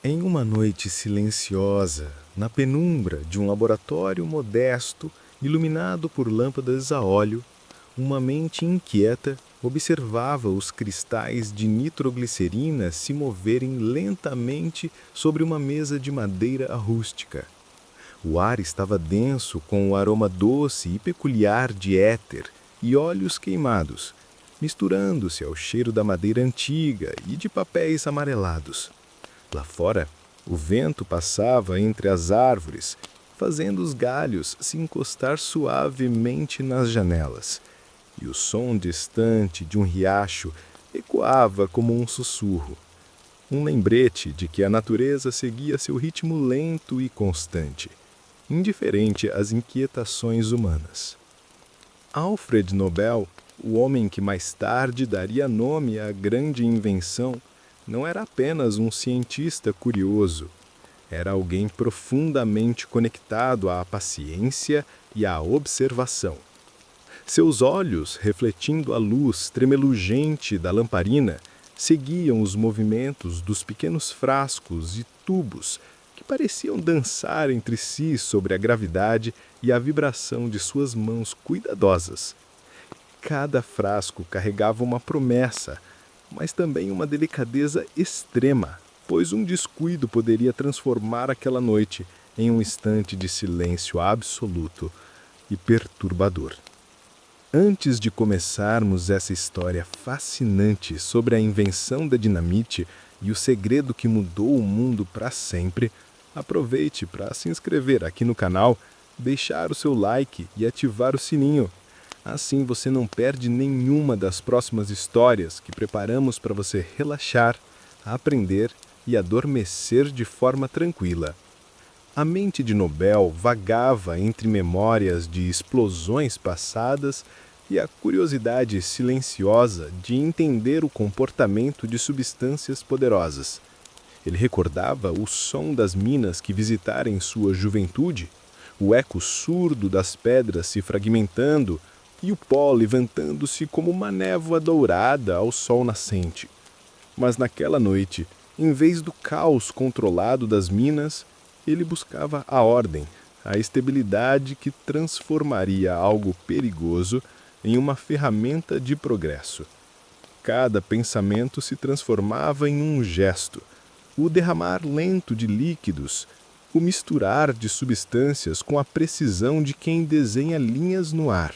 Em uma noite silenciosa, na penumbra de um laboratório modesto, iluminado por lâmpadas a óleo, uma mente inquieta observava os cristais de nitroglicerina se moverem lentamente sobre uma mesa de madeira rústica. O ar estava denso com o aroma doce e peculiar de éter e óleos queimados, misturando-se ao cheiro da madeira antiga e de papéis amarelados. Lá fora, o vento passava entre as árvores, fazendo os galhos se encostar suavemente nas janelas, e o som distante de um riacho ecoava como um sussurro, um lembrete de que a natureza seguia seu ritmo lento e constante, indiferente às inquietações humanas. Alfred Nobel, o homem que mais tarde daria nome à grande invenção, não era apenas um cientista curioso. Era alguém profundamente conectado à paciência e à observação. Seus olhos, refletindo a luz tremelugente da lamparina, seguiam os movimentos dos pequenos frascos e tubos que pareciam dançar entre si sobre a gravidade e a vibração de suas mãos cuidadosas. Cada frasco carregava uma promessa, mas também uma delicadeza extrema, pois um descuido poderia transformar aquela noite em um instante de silêncio absoluto e perturbador. Antes de começarmos essa história fascinante sobre a invenção da dinamite e o segredo que mudou o mundo para sempre, aproveite para se inscrever aqui no canal, deixar o seu like e ativar o sininho. Assim você não perde nenhuma das próximas histórias que preparamos para você relaxar, aprender e adormecer de forma tranquila. A mente de Nobel vagava entre memórias de explosões passadas e a curiosidade silenciosa de entender o comportamento de substâncias poderosas. Ele recordava o som das minas que visitara em sua juventude, o eco surdo das pedras se fragmentando e o pó levantando-se como uma névoa dourada ao sol nascente. Mas naquela noite, em vez do caos controlado das minas, ele buscava a ordem, a estabilidade que transformaria algo perigoso em uma ferramenta de progresso. Cada pensamento se transformava em um gesto, o derramar lento de líquidos, o misturar de substâncias com a precisão de quem desenha linhas no ar.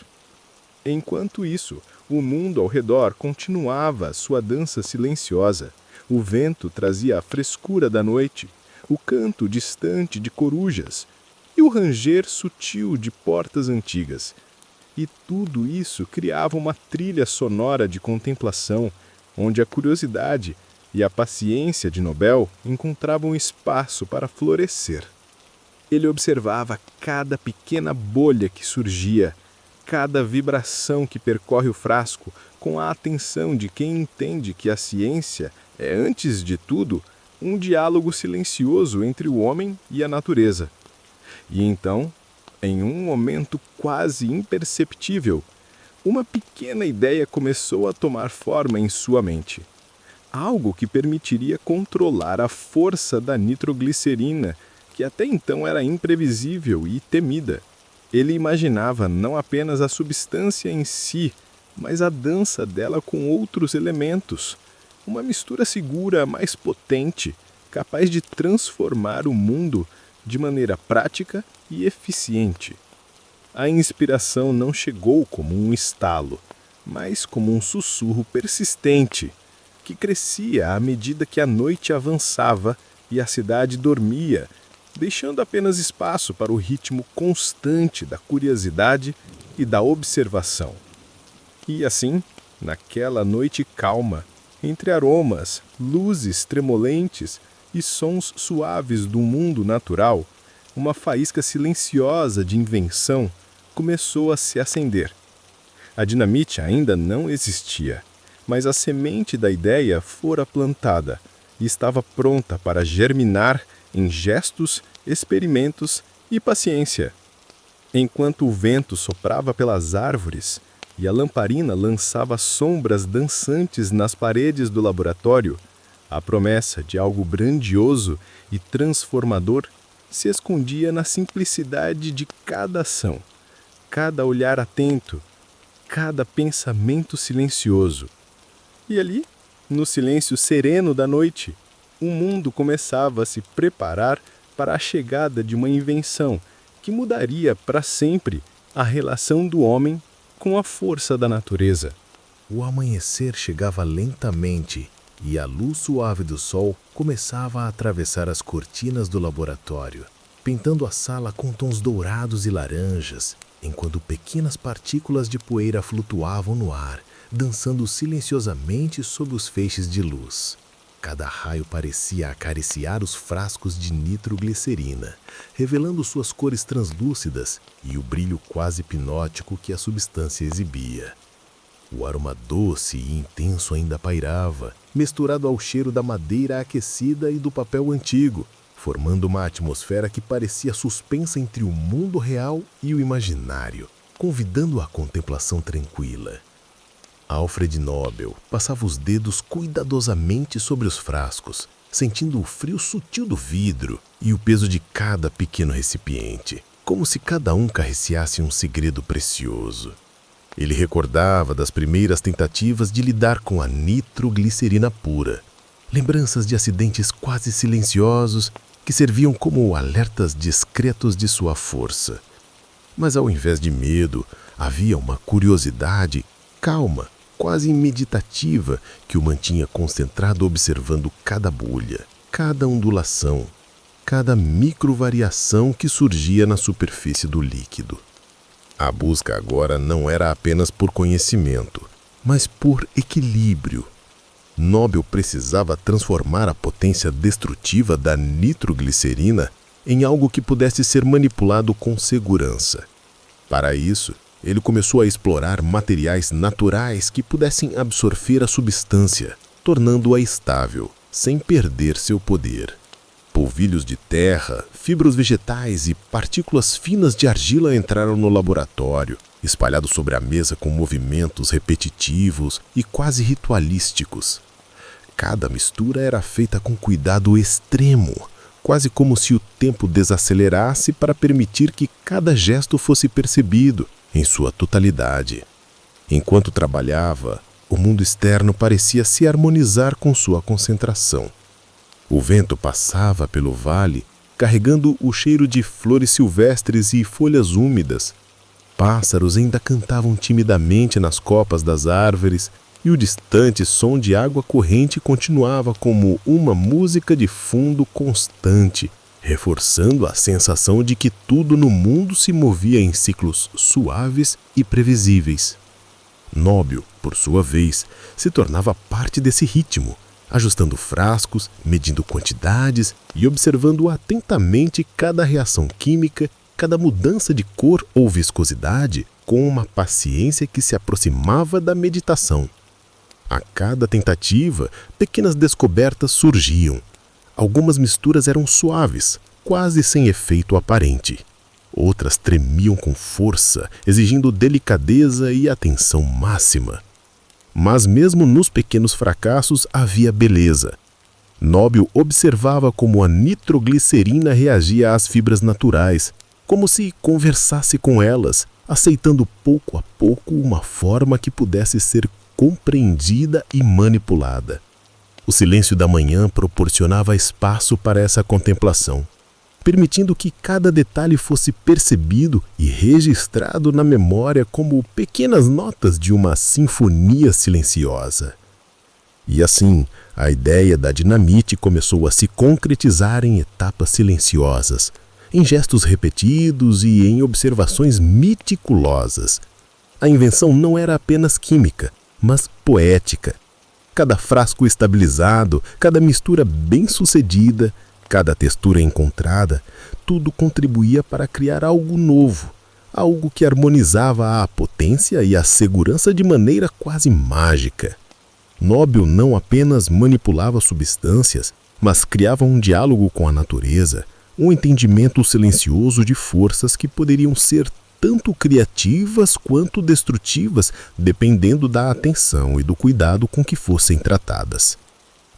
Enquanto isso, o mundo ao redor continuava sua dança silenciosa. O vento trazia a frescura da noite, o canto distante de corujas e o ranger sutil de portas antigas. E tudo isso criava uma trilha sonora de contemplação, onde a curiosidade e a paciência de Nobel encontravam espaço para florescer. Ele observava cada pequena bolha que surgia, cada vibração que percorre o frasco, com a atenção de quem entende que a ciência é, antes de tudo, um diálogo silencioso entre o homem e a natureza. E então, em um momento quase imperceptível, uma pequena ideia começou a tomar forma em sua mente. Algo que permitiria controlar a força da nitroglicerina, que até então era imprevisível e temida. Ele imaginava não apenas a substância em si, mas a dança dela com outros elementos. Uma mistura segura, mais potente, capaz de transformar o mundo de maneira prática e eficiente. A inspiração não chegou como um estalo, mas como um sussurro persistente, que crescia à medida que a noite avançava e a cidade dormia, deixando apenas espaço para o ritmo constante da curiosidade e da observação. E assim, naquela noite calma, entre aromas, luzes tremolentes e sons suaves do mundo natural, uma faísca silenciosa de invenção começou a se acender. A dinamite ainda não existia, mas a semente da ideia fora plantada e estava pronta para germinar em gestos, experimentos e paciência. Enquanto o vento soprava pelas árvores e a lamparina lançava sombras dançantes nas paredes do laboratório, A promessa de algo grandioso e transformador se escondia na simplicidade de cada ação, cada olhar atento, cada pensamento silencioso. E ali, no silêncio sereno da noite, o mundo começava a se preparar para a chegada de uma invenção que mudaria para sempre a relação do homem com a força da natureza. O amanhecer chegava lentamente e a luz suave do sol começava a atravessar as cortinas do laboratório, pintando a sala com tons dourados e laranjas, enquanto pequenas partículas de poeira flutuavam no ar, dançando silenciosamente sob os feixes de luz. Cada raio parecia acariciar os frascos de nitroglicerina, revelando suas cores translúcidas e o brilho quase hipnótico que a substância exibia. O aroma doce e intenso ainda pairava, misturado ao cheiro da madeira aquecida e do papel antigo, formando uma atmosfera que parecia suspensa entre o mundo real e o imaginário, convidando a contemplação tranquila. Alfred Nobel passava os dedos cuidadosamente sobre os frascos, sentindo o frio sutil do vidro e o peso de cada pequeno recipiente, como se cada um carreciasse um segredo precioso. Ele recordava das primeiras tentativas de lidar com a nitroglicerina pura, lembranças de acidentes quase silenciosos que serviam como alertas discretos de sua força. Mas ao invés de medo, havia uma curiosidade calma, quase meditativa, que o mantinha concentrado observando cada bolha, cada ondulação, cada microvariação que surgia na superfície do líquido. A busca agora não era apenas por conhecimento, mas por equilíbrio. Nobel precisava transformar a potência destrutiva da nitroglicerina em algo que pudesse ser manipulado com segurança. Para isso, ele começou a explorar materiais naturais que pudessem absorver a substância, tornando-a estável, sem perder seu poder. Polvilhos de terra, fibras vegetais e partículas finas de argila entraram no laboratório, espalhados sobre a mesa com movimentos repetitivos e quase ritualísticos. Cada mistura era feita com cuidado extremo, quase como se o tempo desacelerasse para permitir que cada gesto fosse percebido em sua totalidade. Enquanto trabalhava, o mundo externo parecia se harmonizar com sua concentração. O vento passava pelo vale, carregando o cheiro de flores silvestres e folhas úmidas. Pássaros ainda cantavam timidamente nas copas das árvores, e o distante som de água corrente continuava como uma música de fundo constante, reforçando a sensação de que tudo no mundo se movia em ciclos suaves e previsíveis. Nobel, por sua vez, se tornava parte desse ritmo, ajustando frascos, medindo quantidades e observando atentamente cada reação química, cada mudança de cor ou viscosidade, com uma paciência que se aproximava da meditação. A cada tentativa, pequenas descobertas surgiam. Algumas misturas eram suaves, quase sem efeito aparente. Outras tremiam com força, exigindo delicadeza e atenção máxima. Mas mesmo nos pequenos fracassos havia beleza. Nobel observava como a nitroglicerina reagia às fibras naturais, como se conversasse com elas, aceitando pouco a pouco uma forma que pudesse ser compreendida e manipulada. O silêncio da manhã proporcionava espaço para essa contemplação, permitindo que cada detalhe fosse percebido e registrado na memória como pequenas notas de uma sinfonia silenciosa. E assim, a ideia da dinamite começou a se concretizar em etapas silenciosas, em gestos repetidos e em observações meticulosas. A invenção não era apenas química, mas poética. Cada frasco estabilizado, cada mistura bem-sucedida, cada textura encontrada, tudo contribuía para criar algo novo, algo que harmonizava a potência e a segurança de maneira quase mágica. Nobel não apenas manipulava substâncias, mas criava um diálogo com a natureza, um entendimento silencioso de forças que poderiam ser tanto criativas quanto destrutivas, dependendo da atenção e do cuidado com que fossem tratadas.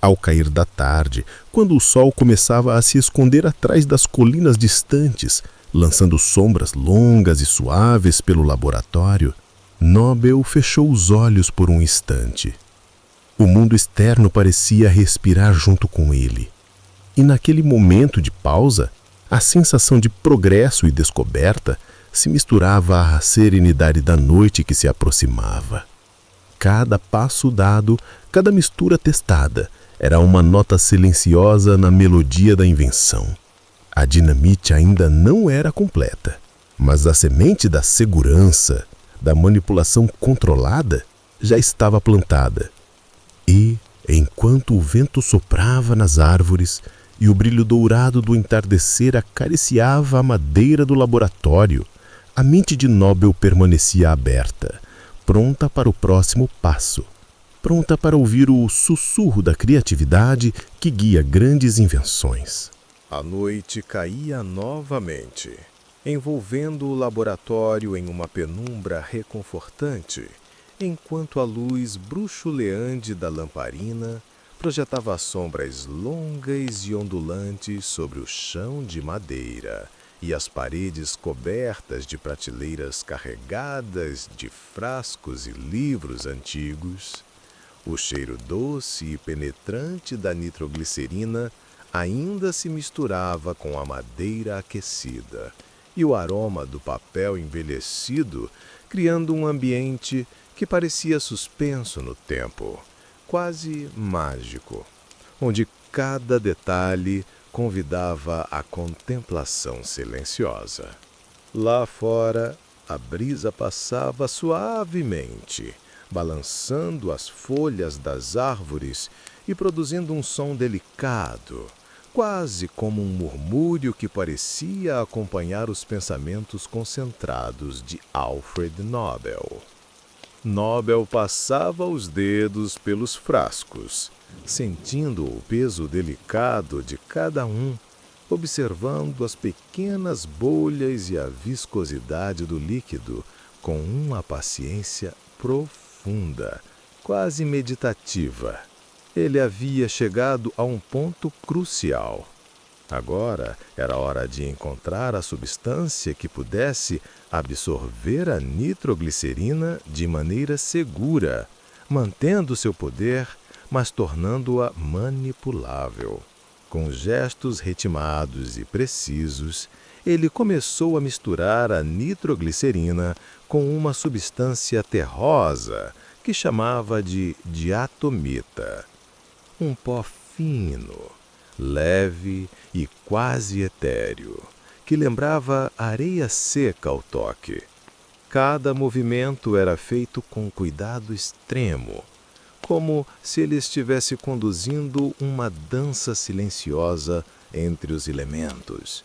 Ao cair da tarde, quando o sol começava a se esconder atrás das colinas distantes, lançando sombras longas e suaves pelo laboratório, Nobel fechou os olhos por um instante. O mundo externo parecia respirar junto com ele. E naquele momento de pausa, a sensação de progresso e descoberta se misturava à serenidade da noite que se aproximava. Cada passo dado, cada mistura testada, era uma nota silenciosa na melodia da invenção. A dinamite ainda não era completa, mas a semente da segurança, da manipulação controlada, já estava plantada. E, enquanto o vento soprava nas árvores e o brilho dourado do entardecer acariciava a madeira do laboratório, a mente de Nobel permanecia aberta, pronta para o próximo passo, pronta para ouvir o sussurro da criatividade que guia grandes invenções. A noite caía novamente, envolvendo o laboratório em uma penumbra reconfortante, enquanto a luz bruxuleante da lamparina projetava sombras longas e ondulantes sobre o chão de madeira e as paredes cobertas de prateleiras carregadas de frascos e livros antigos. O cheiro doce e penetrante da nitroglicerina ainda se misturava com a madeira aquecida e o aroma do papel envelhecido, criando um ambiente que parecia suspenso no tempo, quase mágico, onde cada detalhe convidava a contemplação silenciosa. Lá fora, a brisa passava suavemente, balançando as folhas das árvores e produzindo um som delicado, quase como um murmúrio que parecia acompanhar os pensamentos concentrados de Alfred Nobel. Nobel passava os dedos pelos frascos, sentindo o peso delicado de cada um, observando as pequenas bolhas e a viscosidade do líquido com uma paciência profunda, quase meditativa. Ele havia chegado a um ponto crucial. Agora era hora de encontrar a substância que pudesse absorver a nitroglicerina de maneira segura, mantendo seu poder, mas tornando-a manipulável. Com gestos ritmados e precisos, ele começou a misturar a nitroglicerina com uma substância terrosa que chamava de diatomita. Um pó fino, leve e quase etéreo, que lembrava areia seca ao toque. Cada movimento era feito com cuidado extremo, como se ele estivesse conduzindo uma dança silenciosa entre os elementos,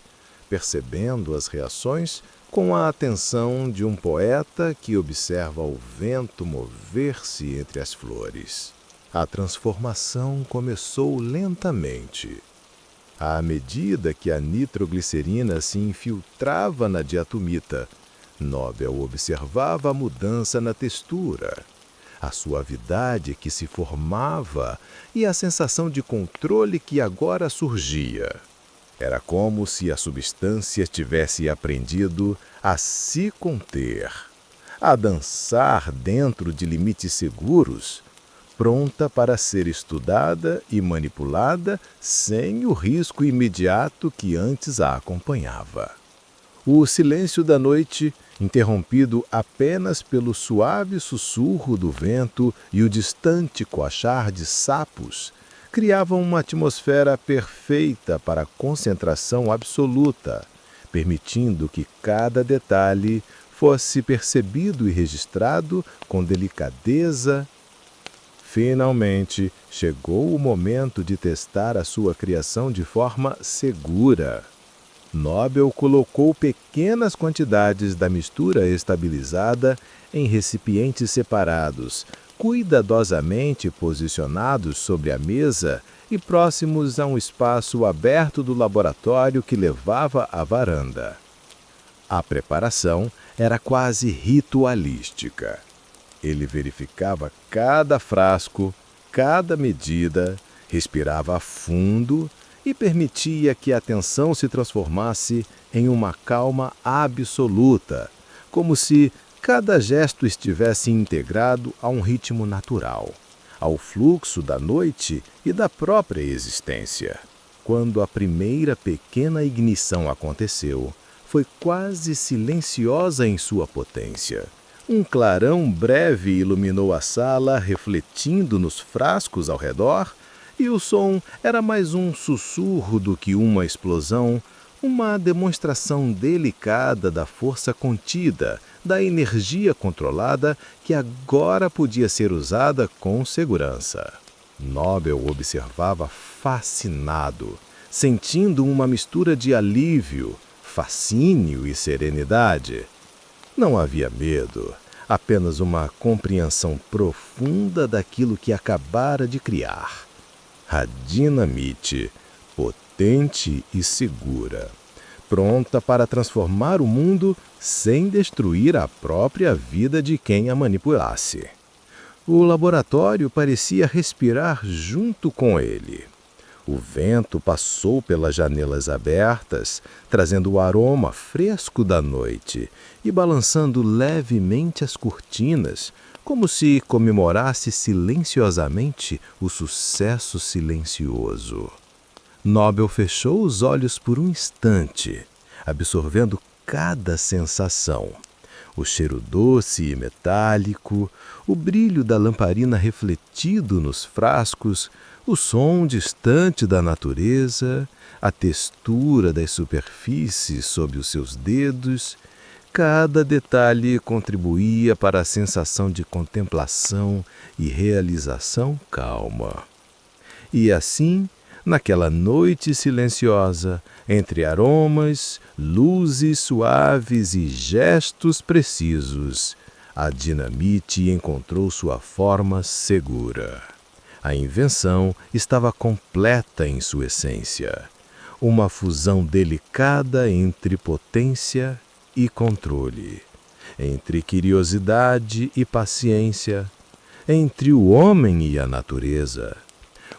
percebendo as reações com a atenção de um poeta que observa o vento mover-se entre as flores. A transformação começou lentamente. À medida que a nitroglicerina se infiltrava na diatomita, Nobel observava a mudança na textura, a suavidade que se formava e a sensação de controle que agora surgia. Era como se a substância tivesse aprendido a se conter, a dançar dentro de limites seguros, pronta para ser estudada e manipulada sem o risco imediato que antes a acompanhava. O silêncio da noite, interrompido apenas pelo suave sussurro do vento e o distante coachar de sapos, criavam uma atmosfera perfeita para a concentração absoluta, permitindo que cada detalhe fosse percebido e registrado com delicadeza. Finalmente, chegou o momento de testar a sua criação de forma segura. Nobel colocou pequenas quantidades da mistura estabilizada em recipientes separados, cuidadosamente posicionados sobre a mesa e próximos a um espaço aberto do laboratório que levava à varanda. A preparação era quase ritualística. Ele verificava cada frasco, cada medida Respirava fundo e permitia que a atenção se transformasse em uma calma absoluta, como se cada gesto estivesse integrado a um ritmo natural, ao fluxo da noite e da própria existência. Quando a primeira pequena ignição aconteceu, foi quase silenciosa em sua potência. Um clarão breve iluminou a sala, refletindo nos frascos ao redor, e o som era mais um sussurro do que uma explosão, uma demonstração delicada da força contida, da energia controlada que agora podia ser usada com segurança. Nobel observava fascinado, sentindo uma mistura de alívio, fascínio e serenidade. Não havia medo, apenas uma compreensão profunda daquilo que acabara de criar. A dinamite, potente e segura, pronta para transformar o mundo sem destruir a própria vida de quem a manipulasse. O laboratório parecia respirar junto com ele. O vento passou pelas janelas abertas, trazendo o aroma fresco da noite e balançando levemente as cortinas, como se comemorasse silenciosamente o sucesso silencioso. Nobel fechou os olhos por um instante, absorvendo cada sensação. O cheiro doce e metálico, o brilho da lamparina refletido nos frascos, o som distante da natureza, a textura das superfícies sob os seus dedos. Cada detalhe contribuía para a sensação de contemplação e realização calma. E assim, naquela noite silenciosa, entre aromas, luzes suaves e gestos precisos, a dinamite encontrou sua forma segura. A invenção estava completa em sua essência, uma fusão delicada entre potência e controle, entre curiosidade e paciência, entre o homem e a natureza.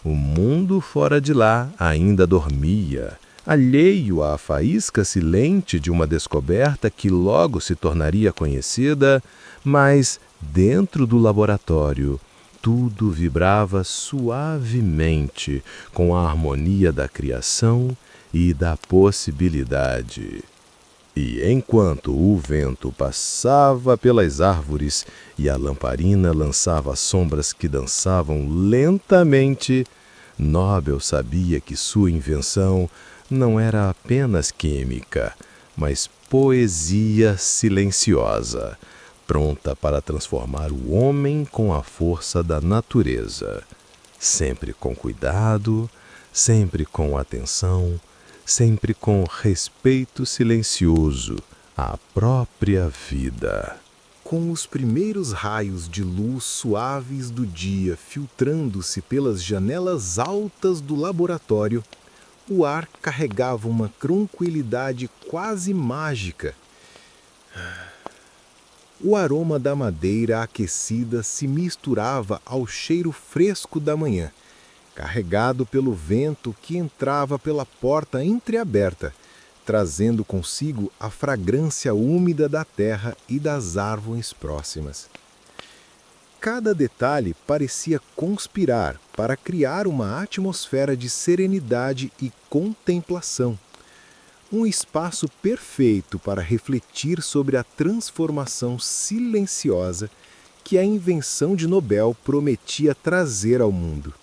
O mundo fora de lá ainda dormia, alheio à faísca silente de uma descoberta que logo se tornaria conhecida, mas, dentro do laboratório, tudo vibrava suavemente com a harmonia da criação e da possibilidade. E enquanto o vento passava pelas árvores e a lamparina lançava sombras que dançavam lentamente, Nobel sabia que sua invenção não era apenas química, mas poesia silenciosa, pronta para transformar o homem com a força da natureza, sempre com cuidado, sempre com atenção, sempre com respeito silencioso à própria vida. Com os primeiros raios de luz suaves do dia filtrando-se pelas janelas altas do laboratório, o ar carregava uma tranquilidade quase mágica. O aroma da madeira aquecida se misturava ao cheiro fresco da manhã, carregado pelo vento que entrava pela porta entreaberta, trazendo consigo a fragrância úmida da terra e das árvores próximas. Cada detalhe parecia conspirar para criar uma atmosfera de serenidade e contemplação. Um espaço perfeito para refletir sobre a transformação silenciosa que a invenção de Nobel prometia trazer ao mundo.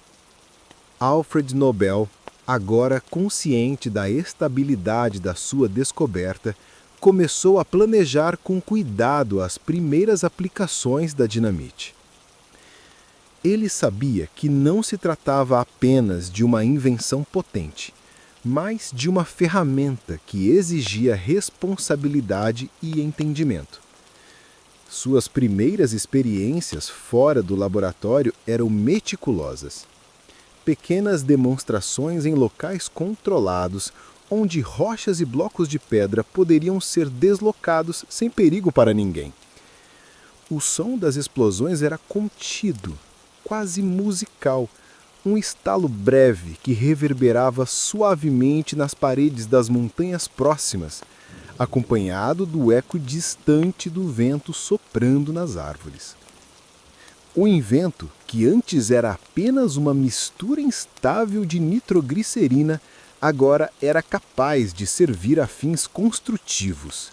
Alfred Nobel, agora consciente da estabilidade da sua descoberta, começou a planejar com cuidado as primeiras aplicações da dinamite. Ele sabia que não se tratava apenas de uma invenção potente, mas de uma ferramenta que exigia responsabilidade e entendimento. Suas primeiras experiências fora do laboratório eram meticulosas. Pequenas demonstrações em locais controlados, onde rochas e blocos de pedra poderiam ser deslocados sem perigo para ninguém. O som das explosões era contido, quase musical, Um estalo breve que reverberava suavemente nas paredes das montanhas próximas, acompanhado do eco distante do vento soprando nas árvores. O invento, que antes era apenas uma mistura instável de nitroglicerina, agora era capaz de servir a fins construtivos.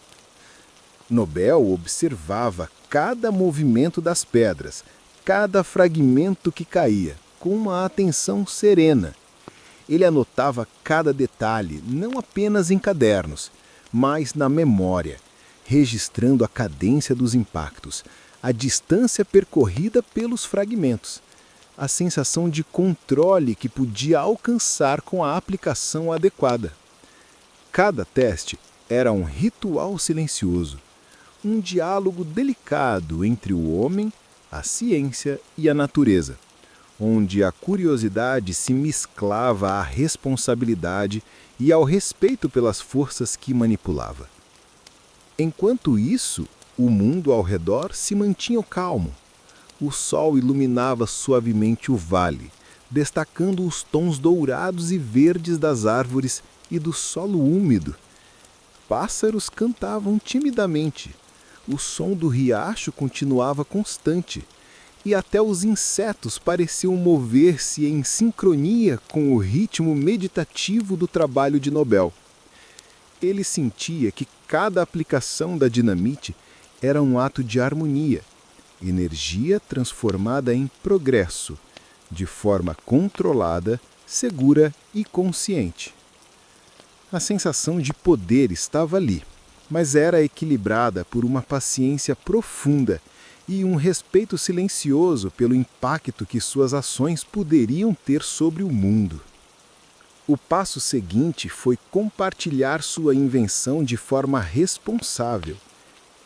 Nobel observava cada movimento das pedras, cada fragmento que caía, com uma atenção serena. Ele anotava cada detalhe, não apenas em cadernos, mas na memória, registrando a cadência dos impactos, a distância percorrida pelos fragmentos, a sensação de controle que podia alcançar com a aplicação adequada. Cada teste era um ritual silencioso, um diálogo delicado entre o homem, a ciência e a natureza, onde a curiosidade se mesclava à responsabilidade e ao respeito pelas forças que manipulava. Enquanto isso, o mundo ao redor se mantinha calmo. O sol iluminava suavemente o vale, destacando os tons dourados e verdes das árvores e do solo úmido. Pássaros cantavam timidamente. O som do riacho continuava constante, e até os insetos pareciam mover-se em sincronia com o ritmo meditativo do trabalho de Nobel. Ele sentia que cada aplicação da dinamite era um ato de harmonia, energia transformada em progresso, de forma controlada, segura e consciente. A sensação de poder estava ali, mas era equilibrada por uma paciência profunda e um respeito silencioso pelo impacto que suas ações poderiam ter sobre o mundo. O passo seguinte foi compartilhar sua invenção de forma responsável.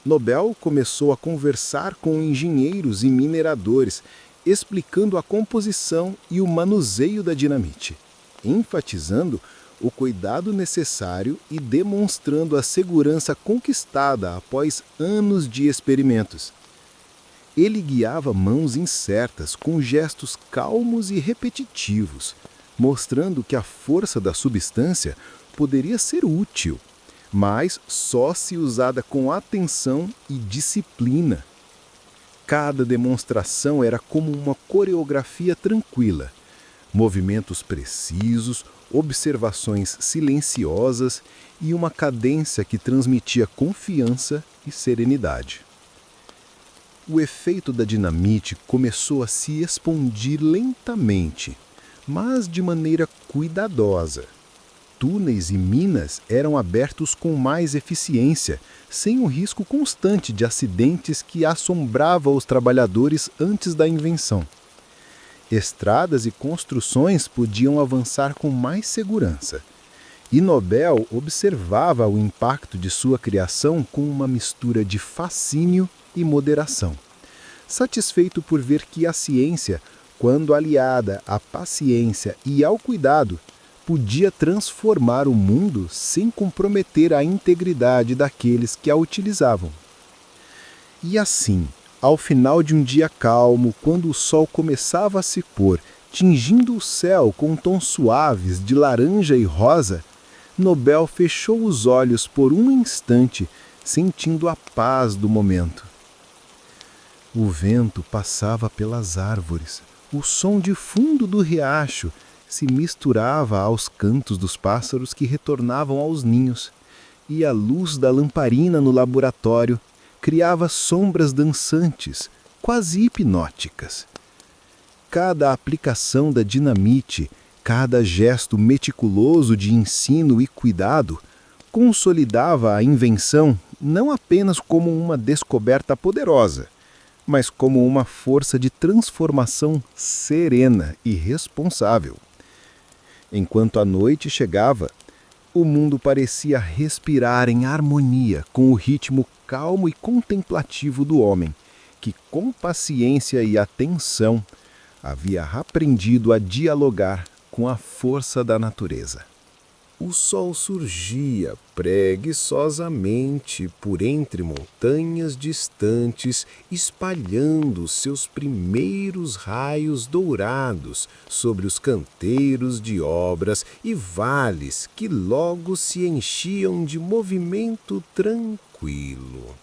Nobel começou a conversar com engenheiros e mineradores, explicando a composição e o manuseio da dinamite, enfatizando o cuidado necessário e demonstrando a segurança conquistada após anos de experimentos. Ele guiava mãos incertas com gestos calmos e repetitivos, mostrando que a força da substância poderia ser útil, mas só se usada com atenção e disciplina. Cada demonstração era como uma coreografia tranquila, movimentos precisos, observações silenciosas e uma cadência que transmitia confiança e serenidade. O efeito da dinamite começou a se expandir lentamente, mas de maneira cuidadosa. Túneis e minas eram abertos com mais eficiência, sem o risco constante de acidentes que assombrava os trabalhadores antes da invenção. Estradas e construções podiam avançar com mais segurança. E Nobel observava o impacto de sua criação com uma mistura de fascínio e moderação, satisfeito por ver que a ciência, quando aliada à paciência e ao cuidado, podia transformar o mundo sem comprometer a integridade daqueles que a utilizavam. E assim, ao final de um dia calmo, quando o sol começava a se pôr, tingindo o céu com tons suaves de laranja e rosa, Nobel fechou os olhos por um instante, sentindo a paz do momento. O vento passava pelas árvores, o som de fundo do riacho se misturava aos cantos dos pássaros que retornavam aos ninhos, e a luz da lamparina no laboratório criava sombras dançantes, quase hipnóticas. Cada aplicação da dinamite, cada gesto meticuloso de ensino e cuidado, consolidava a invenção não apenas como uma descoberta poderosa, mas como uma força de transformação serena e responsável. Enquanto a noite chegava, o mundo parecia respirar em harmonia com o ritmo calmo e contemplativo do homem, que com paciência e atenção havia aprendido a dialogar com a força da natureza. O sol surgia preguiçosamente por entre montanhas distantes, espalhando seus primeiros raios dourados sobre os canteiros de obras e vales que logo se enchiam de movimento tranquilo.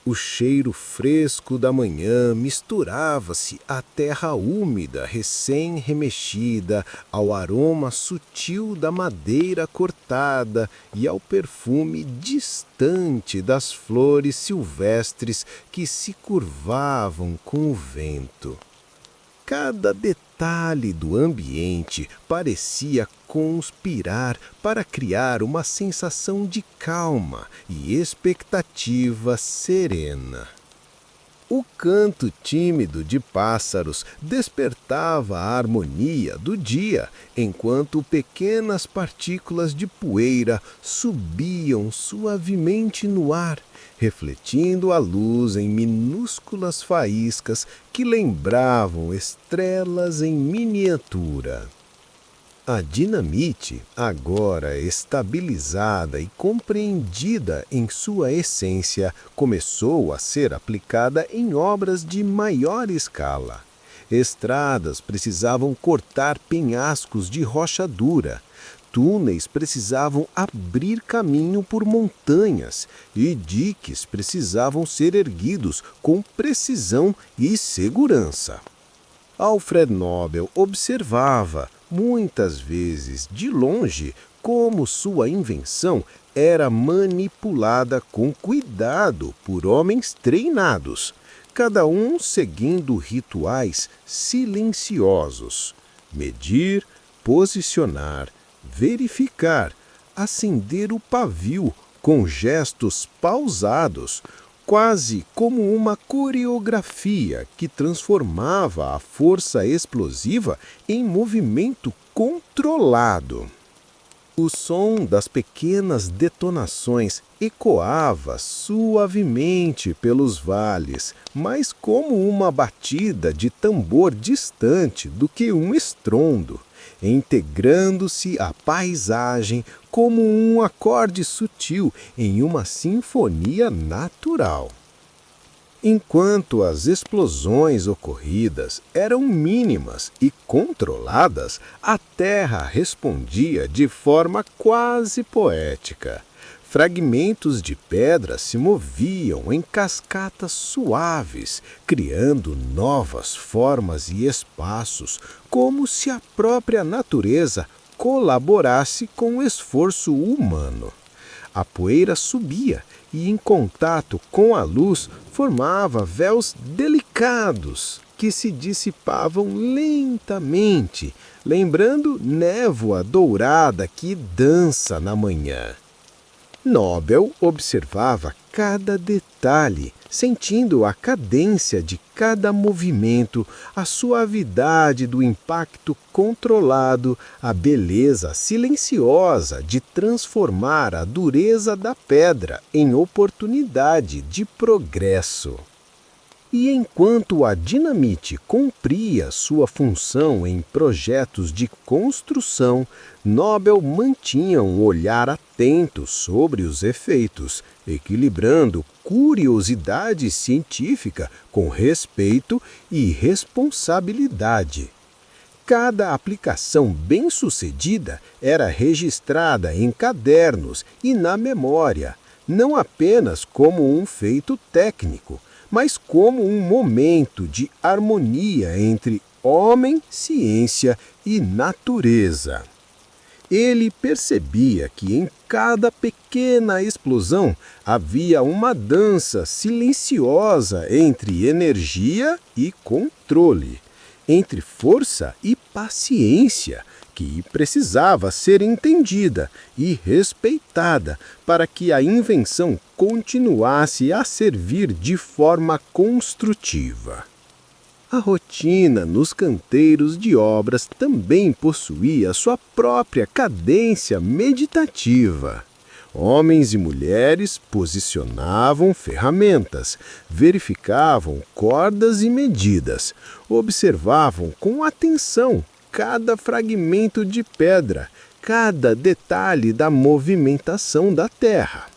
O cheiro fresco da manhã misturava-se à terra úmida, recém-remexida, ao aroma sutil da madeira cortada e ao perfume distante das flores silvestres que se curvavam com o vento. Cada detalhe do ambiente parecia conspirar para criar uma sensação de calma e expectativa serena. O canto tímido de pássaros despertava a harmonia do dia, enquanto pequenas partículas de poeira subiam suavemente no ar, refletindo a luz em minúsculas faíscas que lembravam estrelas em miniatura. A dinamite, agora estabilizada e compreendida em sua essência, começou a ser aplicada em obras de maior escala. Estradas precisavam cortar penhascos de rocha dura. Túneis precisavam abrir caminho por montanhas e diques precisavam ser erguidos com precisão e segurança. Alfred Nobel observava, muitas vezes de longe, como sua invenção era manipulada com cuidado por homens treinados, cada um seguindo rituais silenciosos: medir, posicionar, verificar, acender o pavio com gestos pausados, quase como uma coreografia que transformava a força explosiva em movimento controlado. O som das pequenas detonações ecoava suavemente pelos vales, mais como uma batida de tambor distante do que um estrondo, integrando-se à paisagem como um acorde sutil em uma sinfonia natural. Enquanto as explosões ocorridas eram mínimas e controladas, a terra respondia de forma quase poética. Fragmentos de pedra se moviam em cascatas suaves, criando novas formas e espaços, como se a própria natureza colaborasse com o esforço humano. A poeira subia e, em contato com a luz, formava véus delicados que se dissipavam lentamente, lembrando névoa dourada que dança na manhã. Nobel observava cada detalhe, sentindo a cadência de cada movimento, a suavidade do impacto controlado, a beleza silenciosa de transformar a dureza da pedra em oportunidade de progresso. E enquanto a dinamite cumpria sua função em projetos de construção, Nobel mantinha um olhar atento sobre os efeitos, equilibrando curiosidade científica com respeito e responsabilidade. Cada aplicação bem-sucedida era registrada em cadernos e na memória, não apenas como um feito técnico, mas como um momento de harmonia entre homem, ciência e natureza. Ele percebia que em cada pequena explosão havia uma dança silenciosa entre energia e controle, entre força e paciência, que precisava ser entendida e respeitada para que a invenção continuasse a servir de forma construtiva. A rotina nos canteiros de obras também possuía sua própria cadência meditativa. Homens e mulheres posicionavam ferramentas, verificavam cordas e medidas, observavam com atenção cada fragmento de pedra, cada detalhe da movimentação da Terra.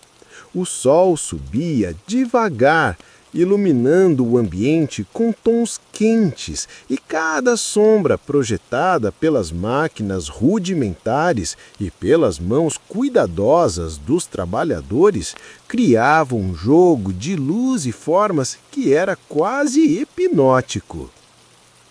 O sol subia devagar, iluminando o ambiente com tons quentes, e cada sombra projetada pelas máquinas rudimentares e pelas mãos cuidadosas dos trabalhadores criava um jogo de luz e formas que era quase hipnótico.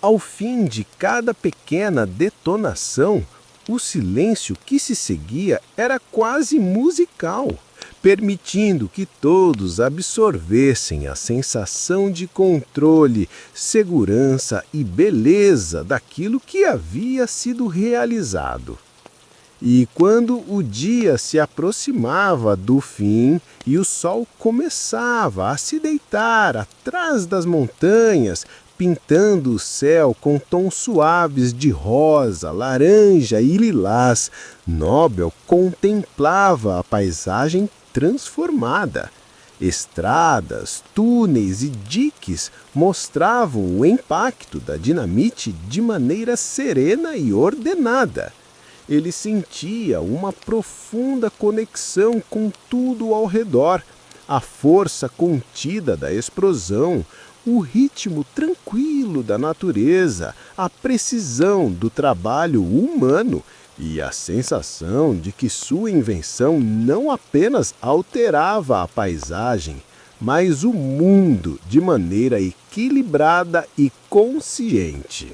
Ao fim de cada pequena detonação, o silêncio que se seguia era quase musical, permitindo que todos absorvessem a sensação de controle, segurança e beleza daquilo que havia sido realizado. E quando o dia se aproximava do fim e o sol começava a se deitar atrás das montanhas, pintando o céu com tons suaves de rosa, laranja e lilás, Nobel contemplava a paisagem transformada. Estradas, túneis e diques mostravam o impacto da dinamite de maneira serena e ordenada. Ele sentia uma profunda conexão com tudo ao redor, a força contida da explosão, o ritmo tranquilo da natureza, a precisão do trabalho humano e a sensação de que sua invenção não apenas alterava a paisagem, mas o mundo de maneira equilibrada e consciente.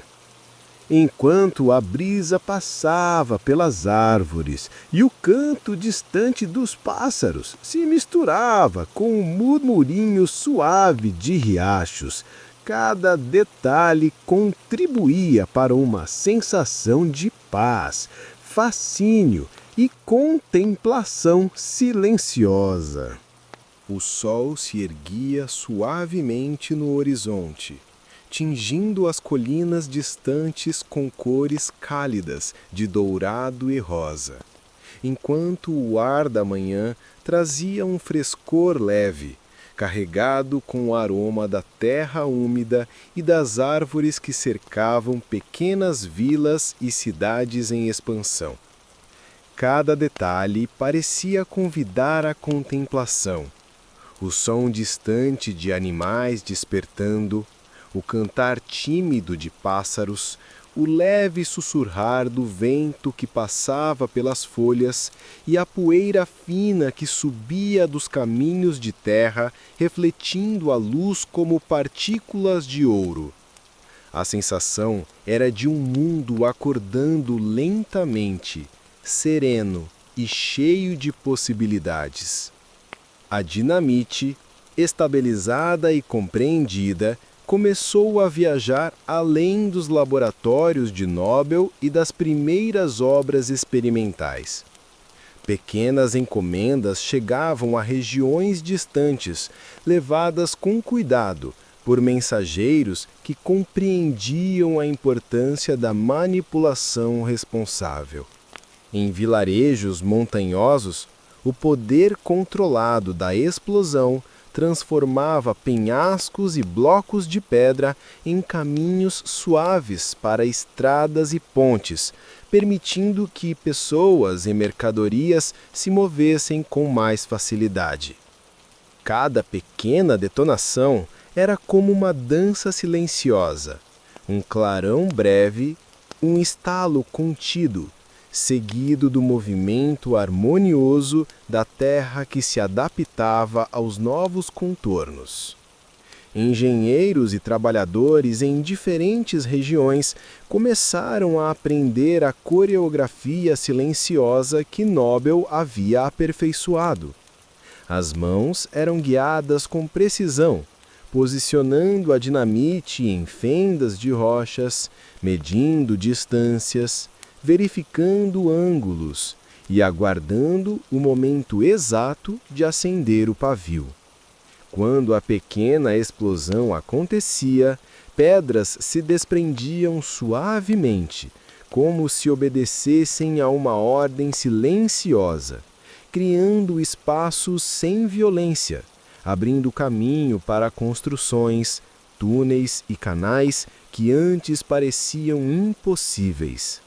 Enquanto a brisa passava pelas árvores e o canto distante dos pássaros se misturava com o murmurinho suave de riachos, cada detalhe contribuía para uma sensação de paz, fascínio e contemplação silenciosa. O sol se erguia suavemente no horizonte, tingindo as colinas distantes com cores cálidas de dourado e rosa, enquanto o ar da manhã trazia um frescor leve, carregado com o aroma da terra úmida e das árvores que cercavam pequenas vilas e cidades em expansão. Cada detalhe parecia convidar à contemplação. O som distante de animais despertando, o cantar tímido de pássaros, o leve sussurrar do vento que passava pelas folhas e a poeira fina que subia dos caminhos de terra, refletindo a luz como partículas de ouro. A sensação era de um mundo acordando lentamente, sereno e cheio de possibilidades. A dinamite, estabilizada e compreendida, começou a viajar além dos laboratórios de Nobel e das primeiras obras experimentais. Pequenas encomendas chegavam a regiões distantes, levadas com cuidado por mensageiros que compreendiam a importância da manipulação responsável. Em vilarejos montanhosos, o poder controlado da explosão transformava penhascos e blocos de pedra em caminhos suaves para estradas e pontes, permitindo que pessoas e mercadorias se movessem com mais facilidade. Cada pequena detonação era como uma dança silenciosa, um clarão breve, um estalo contido, seguido do movimento harmonioso da terra que se adaptava aos novos contornos. Engenheiros e trabalhadores em diferentes regiões começaram a aprender a coreografia silenciosa que Nobel havia aperfeiçoado. As mãos eram guiadas com precisão, posicionando a dinamite em fendas de rochas, medindo distâncias, verificando ângulos e aguardando o momento exato de acender o pavio. Quando a pequena explosão acontecia, pedras se desprendiam suavemente, como se obedecessem a uma ordem silenciosa, criando espaços sem violência, abrindo caminho para construções, túneis e canais que antes pareciam impossíveis.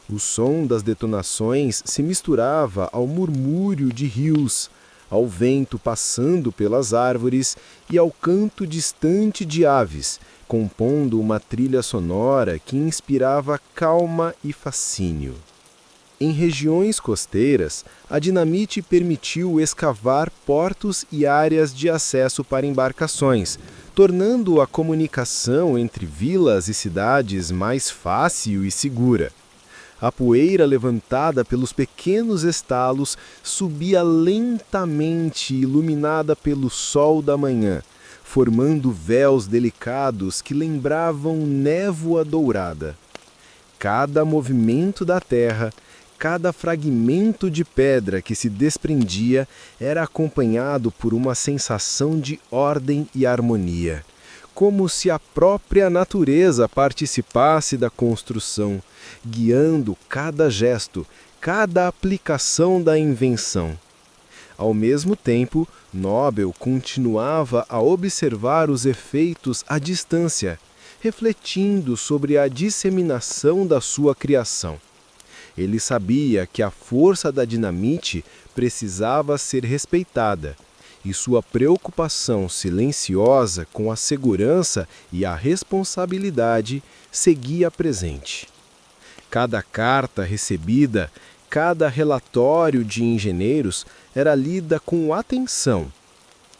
O som das detonações se misturava ao murmúrio de rios, ao vento passando pelas árvores e ao canto distante de aves, compondo uma trilha sonora que inspirava calma e fascínio. Em regiões costeiras, a dinamite permitiu escavar portos e áreas de acesso para embarcações, tornando a comunicação entre vilas e cidades mais fácil e segura. A poeira levantada pelos pequenos estalos subia lentamente, iluminada pelo sol da manhã, formando véus delicados que lembravam névoa dourada. Cada movimento da terra, cada fragmento de pedra que se desprendia era acompanhado por uma sensação de ordem e harmonia, como se a própria natureza participasse da construção, guiando cada gesto, cada aplicação da invenção. Ao mesmo tempo, Nobel continuava a observar os efeitos à distância, refletindo sobre a disseminação da sua criação. Ele sabia que a força da dinamite precisava ser respeitada, e sua preocupação silenciosa com a segurança e a responsabilidade seguia presente. Cada carta recebida, cada relatório de engenheiros era lida com atenção,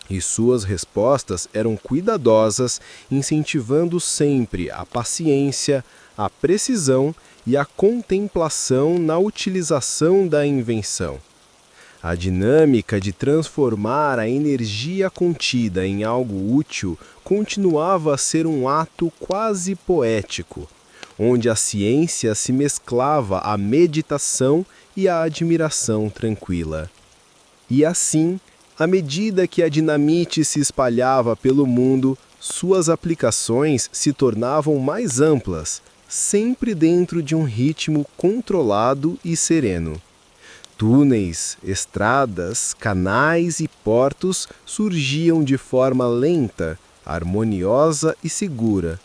e suas respostas eram cuidadosas, incentivando sempre a paciência, a precisão e a contemplação na utilização da invenção. A dinâmica de transformar a energia contida em algo útil continuava a ser um ato quase poético, onde a ciência se mesclava à meditação e à admiração tranquila. E assim, à medida que a dinamite se espalhava pelo mundo, suas aplicações se tornavam mais amplas, sempre dentro de um ritmo controlado e sereno. Túneis, estradas, canais e portos surgiam de forma lenta, harmoniosa e segura,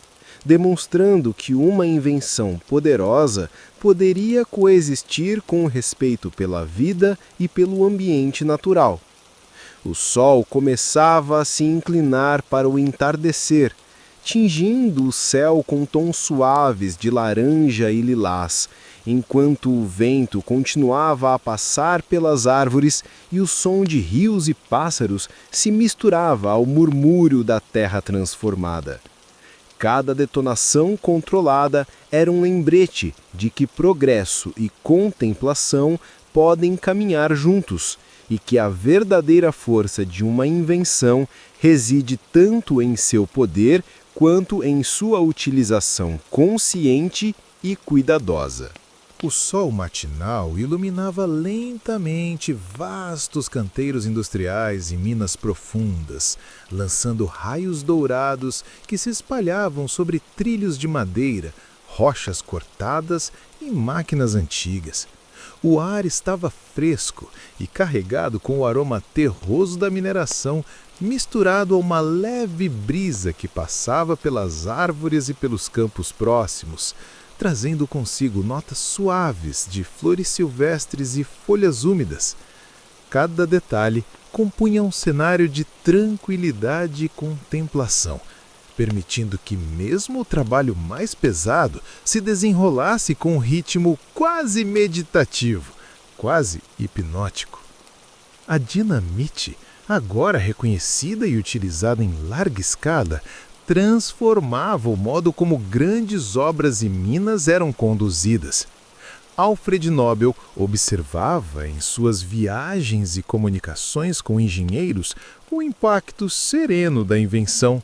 demonstrando que uma invenção poderosa poderia coexistir com respeito pela vida e pelo ambiente natural. O sol começava a se inclinar para o entardecer, tingindo o céu com tons suaves de laranja e lilás, enquanto o vento continuava a passar pelas árvores e o som de rios e pássaros se misturava ao murmúrio da terra transformada. Cada detonação controlada era um lembrete de que progresso e contemplação podem caminhar juntos e que a verdadeira força de uma invenção reside tanto em seu poder quanto em sua utilização consciente e cuidadosa. O sol matinal iluminava lentamente vastos canteiros industriais e minas profundas, lançando raios dourados que se espalhavam sobre trilhos de madeira, rochas cortadas e máquinas antigas. O ar estava fresco e carregado com o aroma terroso da mineração, misturado a uma leve brisa que passava pelas árvores e pelos campos próximos, trazendo consigo notas suaves de flores silvestres e folhas úmidas. Cada detalhe compunha um cenário de tranquilidade e contemplação, permitindo que mesmo o trabalho mais pesado se desenrolasse com um ritmo quase meditativo, quase hipnótico. A dinamite, agora reconhecida e utilizada em larga escala, transformava o modo como grandes obras e minas eram conduzidas. Alfred Nobel observava em suas viagens e comunicações com engenheiros o impacto sereno da invenção.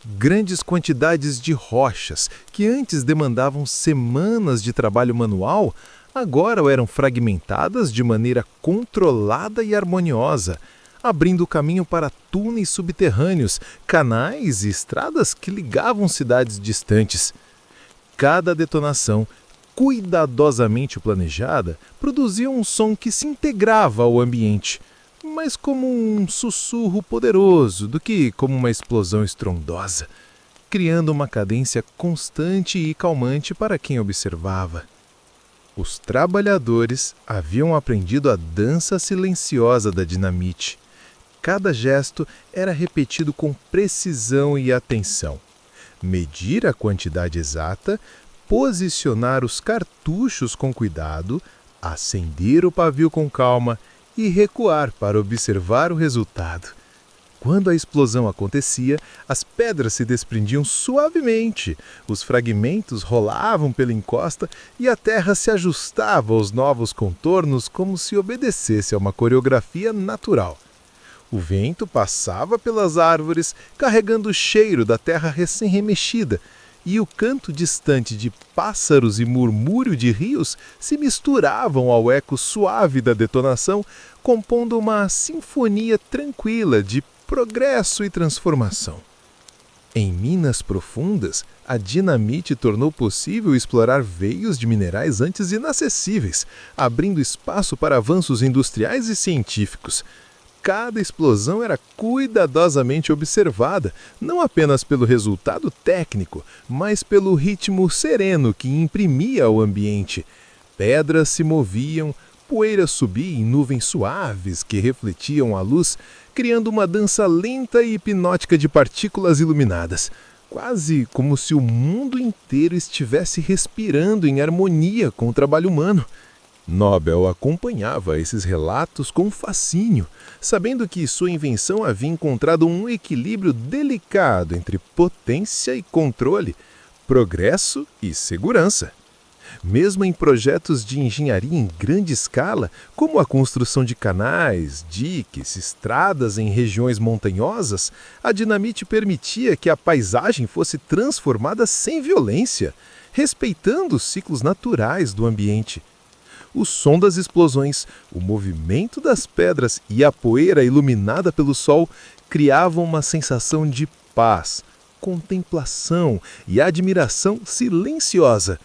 Grandes quantidades de rochas, que antes demandavam semanas de trabalho manual, agora eram fragmentadas de maneira controlada e harmoniosa, abrindo caminho para túneis subterrâneos, canais e estradas que ligavam cidades distantes. Cada detonação, cuidadosamente planejada, produzia um som que se integrava ao ambiente, mais como um sussurro poderoso do que como uma explosão estrondosa, criando uma cadência constante e calmante para quem observava. Os trabalhadores haviam aprendido a dança silenciosa da dinamite. Cada gesto era repetido com precisão e atenção. Medir a quantidade exata, posicionar os cartuchos com cuidado, acender o pavio com calma e recuar para observar o resultado. Quando a explosão acontecia, as pedras se desprendiam suavemente, os fragmentos rolavam pela encosta e a terra se ajustava aos novos contornos como se obedecesse a uma coreografia natural. O vento passava pelas árvores, carregando o cheiro da terra recém-remexida, e o canto distante de pássaros e murmúrio de rios se misturavam ao eco suave da detonação, compondo uma sinfonia tranquila de progresso e transformação. Em minas profundas, a dinamite tornou possível explorar veios de minerais antes inacessíveis, abrindo espaço para avanços industriais e científicos. Cada explosão era cuidadosamente observada, não apenas pelo resultado técnico, mas pelo ritmo sereno que imprimia ao ambiente. Pedras se moviam, poeira subia em nuvens suaves que refletiam a luz, criando uma dança lenta e hipnótica de partículas iluminadas, quase como se o mundo inteiro estivesse respirando em harmonia com o trabalho humano. Nobel acompanhava esses relatos com fascínio, sabendo que sua invenção havia encontrado um equilíbrio delicado entre potência e controle, progresso e segurança. Mesmo em projetos de engenharia em grande escala, como a construção de canais, diques, estradas em regiões montanhosas, a dinamite permitia que a paisagem fosse transformada sem violência, respeitando os ciclos naturais do ambiente. O som das explosões, o movimento das pedras e a poeira iluminada pelo sol criavam uma sensação de paz, contemplação e admiração silenciosa.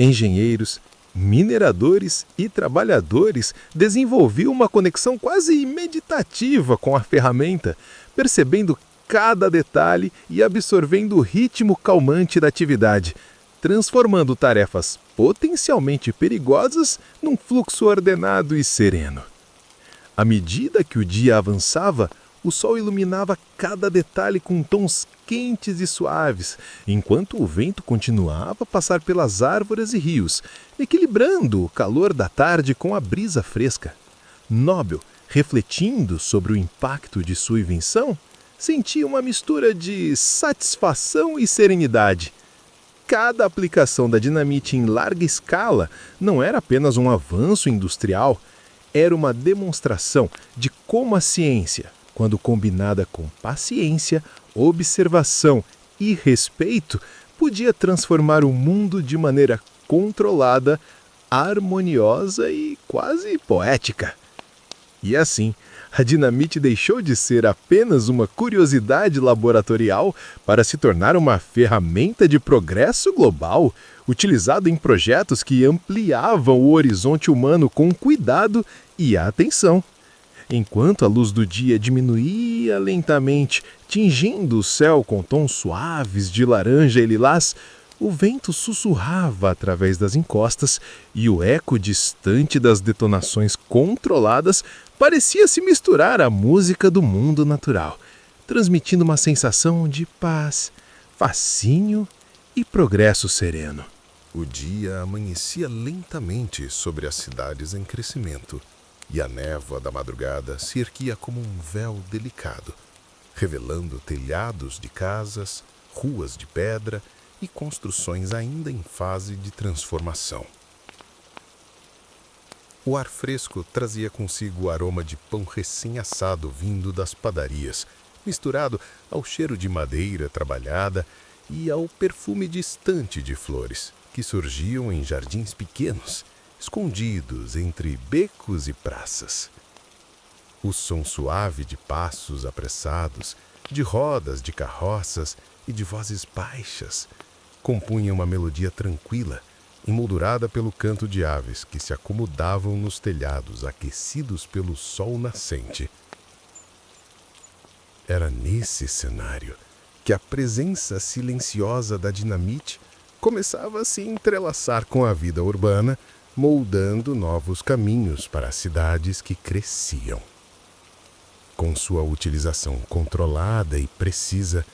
Engenheiros, mineradores e trabalhadores desenvolviam uma conexão quase meditativa com a ferramenta, percebendo cada detalhe e absorvendo o ritmo calmante da atividade, transformando tarefas potencialmente perigosas num fluxo ordenado e sereno. À medida que o dia avançava, o sol iluminava cada detalhe com tons quentes e suaves, enquanto o vento continuava a passar pelas árvores e rios, equilibrando o calor da tarde com a brisa fresca. Nobel, refletindo sobre o impacto de sua invenção, sentia uma mistura de satisfação e serenidade. Cada aplicação da dinamite em larga escala não era apenas um avanço industrial, era uma demonstração de como a ciência, quando combinada com paciência, observação e respeito, podia transformar o mundo de maneira controlada, harmoniosa e quase poética. E assim, a dinamite deixou de ser apenas uma curiosidade laboratorial para se tornar uma ferramenta de progresso global, utilizada em projetos que ampliavam o horizonte humano com cuidado e atenção. Enquanto a luz do dia diminuía lentamente, tingindo o céu com tons suaves de laranja e lilás, o vento sussurrava através das encostas e o eco distante das detonações controladas parecia se misturar à música do mundo natural, transmitindo uma sensação de paz, fascínio e progresso sereno. O dia amanhecia lentamente sobre as cidades em crescimento, e a névoa da madrugada se erguia como um véu delicado, revelando telhados de casas, ruas de pedra e construções ainda em fase de transformação. O ar fresco trazia consigo o aroma de pão recém-assado vindo das padarias, misturado ao cheiro de madeira trabalhada e ao perfume distante de flores, que surgiam em jardins pequenos, escondidos entre becos e praças. O som suave de passos apressados, de rodas de carroças e de vozes baixas compunha uma melodia tranquila, emoldurada pelo canto de aves que se acomodavam nos telhados aquecidos pelo sol nascente. Era nesse cenário que a presença silenciosa da dinamite começava a se entrelaçar com a vida urbana, moldando novos caminhos para as cidades que cresciam. Com sua utilização controlada e precisa,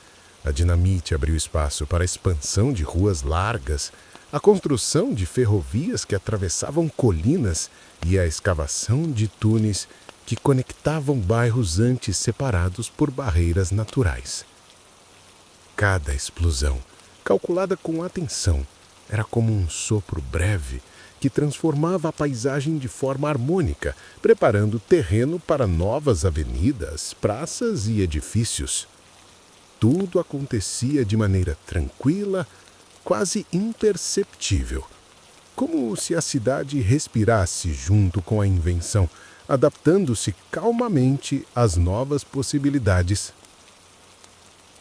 a dinamite abriu espaço para a expansão de ruas largas, a construção de ferrovias que atravessavam colinas e a escavação de túneis que conectavam bairros antes separados por barreiras naturais. Cada explosão, calculada com atenção, era como um sopro breve que transformava a paisagem de forma harmônica, preparando o terreno para novas avenidas, praças e edifícios. Tudo acontecia de maneira tranquila, quase imperceptível, como se a cidade respirasse junto com a invenção, adaptando-se calmamente às novas possibilidades.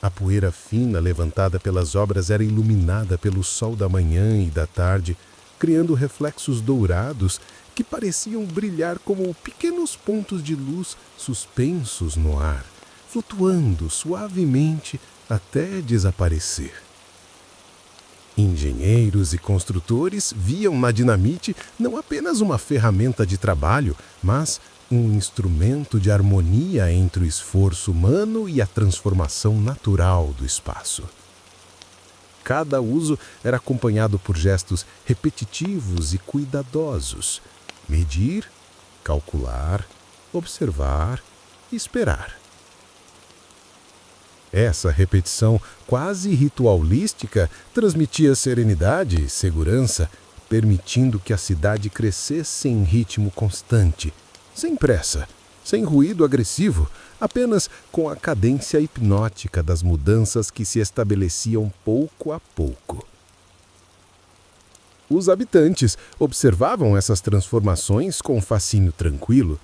A poeira fina levantada pelas obras era iluminada pelo sol da manhã e da tarde, criando reflexos dourados que pareciam brilhar como pequenos pontos de luz suspensos no ar, flutuando suavemente até desaparecer. Engenheiros e construtores viam na dinamite não apenas uma ferramenta de trabalho, mas um instrumento de harmonia entre o esforço humano e a transformação natural do espaço. Cada uso era acompanhado por gestos repetitivos e cuidadosos: medir, calcular, observar e esperar. Essa repetição quase ritualística transmitia serenidade e segurança, permitindo que a cidade crescesse em ritmo constante, sem pressa, sem ruído agressivo, apenas com a cadência hipnótica das mudanças que se estabeleciam pouco a pouco. Os habitantes observavam essas transformações com fascínio tranquilo.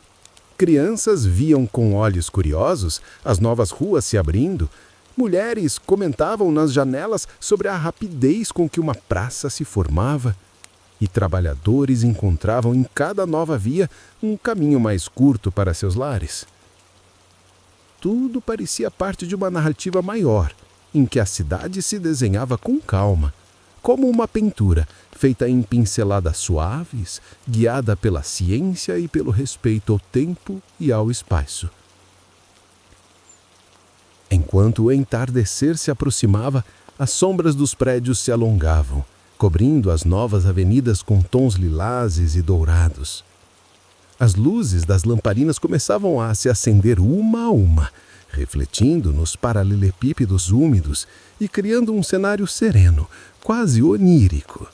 Crianças viam com olhos curiosos as novas ruas se abrindo. Mulheres comentavam nas janelas sobre a rapidez com que uma praça se formava. E trabalhadores encontravam em cada nova via um caminho mais curto para seus lares. Tudo parecia parte de uma narrativa maior, em que a cidade se desenhava com calma, como uma pintura feita em pinceladas suaves, guiada pela ciência e pelo respeito ao tempo e ao espaço. Enquanto o entardecer se aproximava, as sombras dos prédios se alongavam, cobrindo as novas avenidas com tons lilazes e dourados. As luzes das lamparinas começavam a se acender uma a uma, refletindo nos paralelepípedos úmidos e criando um cenário sereno, quase onírico.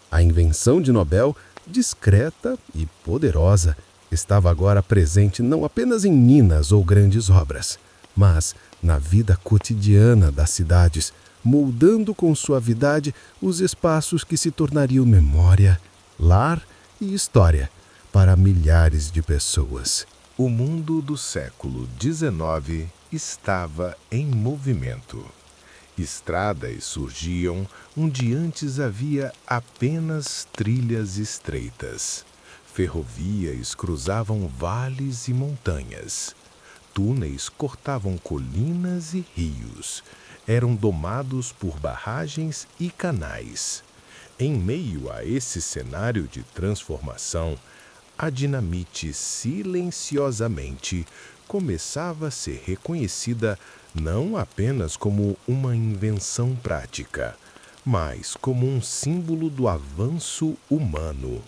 A invenção de Nobel, discreta e poderosa, estava agora presente não apenas em minas ou grandes obras, mas na vida cotidiana das cidades, moldando com suavidade os espaços que se tornariam memória, lar e história para milhares de pessoas. O mundo do século XIX estava em movimento. Estradas surgiam onde antes havia apenas trilhas estreitas. Ferrovias cruzavam vales e montanhas. Túneis cortavam colinas e rios. Eram domados por barragens e canais. Em meio a esse cenário de transformação, a dinamite silenciosamente começava a ser reconhecida não apenas como uma invenção prática, mas como um símbolo do avanço humano.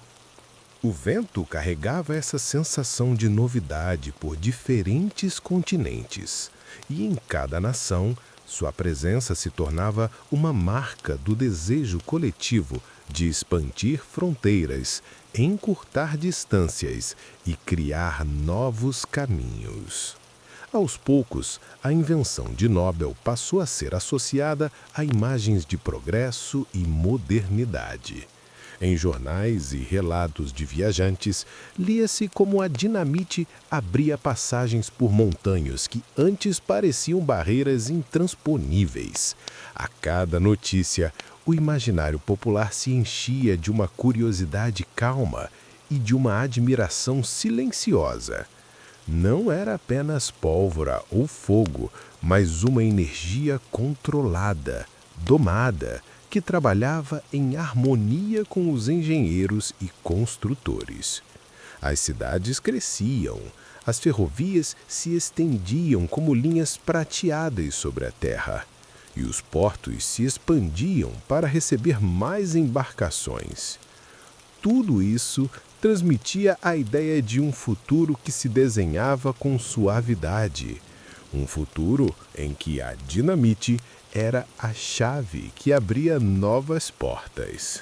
O vento carregava essa sensação de novidade por diferentes continentes, e em cada nação, sua presença se tornava uma marca do desejo coletivo de expandir fronteiras, encurtar distâncias e criar novos caminhos. Aos poucos, a invenção de Nobel passou a ser associada a imagens de progresso e modernidade. Em jornais e relatos de viajantes, lia-se como a dinamite abria passagens por montanhas que antes pareciam barreiras intransponíveis. A cada notícia, o imaginário popular se enchia de uma curiosidade calma e de uma admiração silenciosa. Não era apenas pólvora ou fogo, mas uma energia controlada, domada, que trabalhava em harmonia com os engenheiros e construtores. As cidades cresciam, as ferrovias se estendiam como linhas prateadas sobre a terra, e os portos se expandiam para receber mais embarcações. Tudo isso transmitia a ideia de um futuro que se desenhava com suavidade, um futuro em que a dinamite era a chave que abria novas portas.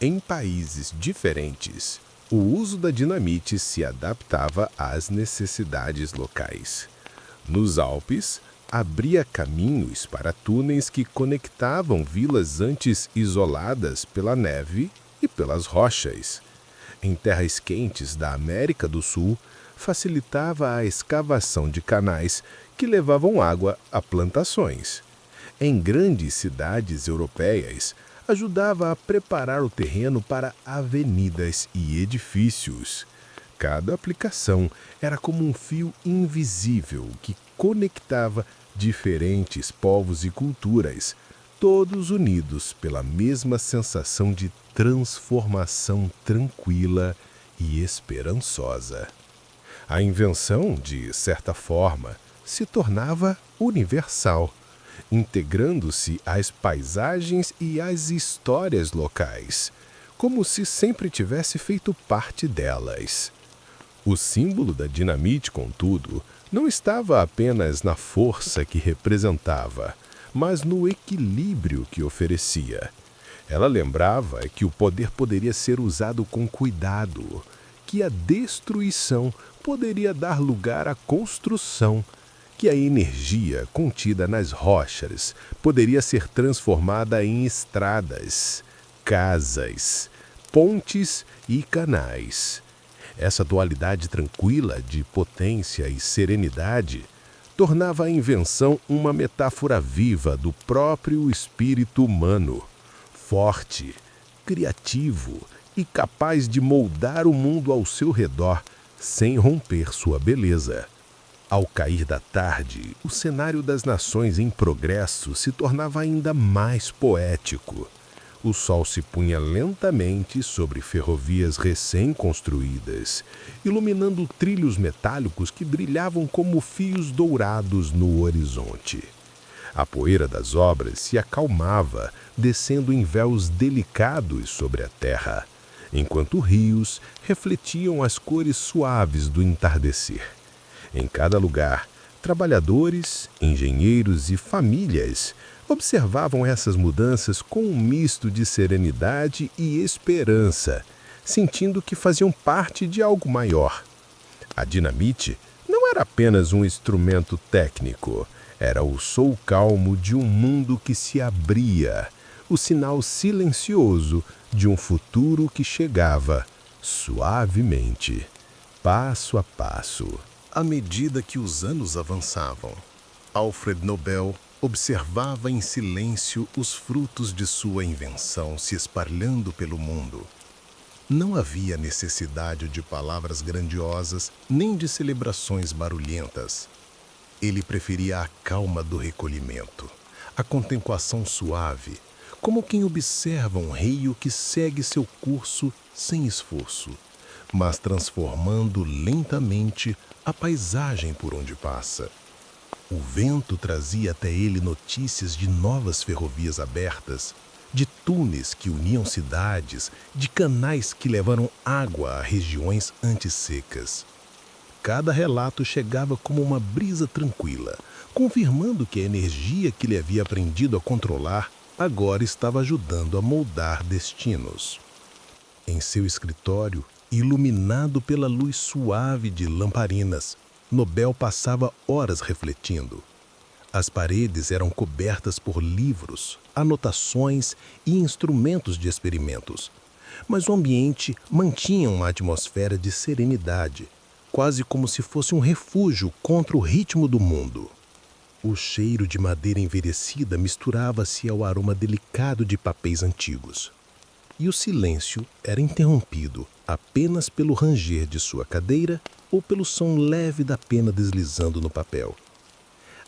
Em países diferentes, o uso da dinamite se adaptava às necessidades locais. Nos Alpes, abria caminhos para túneis que conectavam vilas antes isoladas pela neve e pelas rochas. Em terras quentes da América do Sul, facilitava a escavação de canais que levavam água a plantações. Em grandes cidades europeias, ajudava a preparar o terreno para avenidas e edifícios. Cada aplicação era como um fio invisível que conectava diferentes povos e culturas, todos unidos pela mesma sensação de transformação tranquila e esperançosa. A invenção, de certa forma, se tornava universal, integrando-se às paisagens e às histórias locais, como se sempre tivesse feito parte delas. O símbolo da dinamite, contudo, não estava apenas na força que representava, mas no equilíbrio que oferecia. Ela lembrava que o poder poderia ser usado com cuidado, que a destruição poderia dar lugar à construção, que a energia contida nas rochas poderia ser transformada em estradas, casas, pontes e canais. Essa dualidade tranquila de potência e serenidade tornava a invenção uma metáfora viva do próprio espírito humano, forte, criativo e capaz de moldar o mundo ao seu redor sem romper sua beleza. Ao cair da tarde, o cenário das nações em progresso se tornava ainda mais poético. O sol se punha lentamente sobre ferrovias recém-construídas, iluminando trilhos metálicos que brilhavam como fios dourados no horizonte. A poeira das obras se acalmava, descendo em véus delicados sobre a terra, enquanto rios refletiam as cores suaves do entardecer. Em cada lugar, trabalhadores, engenheiros e famílias observavam essas mudanças com um misto de serenidade e esperança, sentindo que faziam parte de algo maior. A dinamite não era apenas um instrumento técnico, era o sol calmo de um mundo que se abria, o sinal silencioso de um futuro que chegava suavemente, passo a passo. À medida que os anos avançavam, Alfred Nobel observava em silêncio os frutos de sua invenção se espalhando pelo mundo. Não havia necessidade de palavras grandiosas nem de celebrações barulhentas. Ele preferia a calma do recolhimento, a contemplação suave, como quem observa um rio que segue seu curso sem esforço, mas transformando lentamente a paisagem por onde passa. O vento trazia até ele notícias de novas ferrovias abertas, de túneis que uniam cidades, de canais que levaram água a regiões antes secas. Cada relato chegava como uma brisa tranquila, confirmando que a energia que ele havia aprendido a controlar agora estava ajudando a moldar destinos. Em seu escritório, iluminado pela luz suave de lamparinas, Nobel passava horas refletindo. As paredes eram cobertas por livros, anotações e instrumentos de experimentos, mas o ambiente mantinha uma atmosfera de serenidade, quase como se fosse um refúgio contra o ritmo do mundo. O cheiro de madeira envelhecida misturava-se ao aroma delicado de papéis antigos. E o silêncio era interrompido apenas pelo ranger de sua cadeira ou pelo som leve da pena deslizando no papel.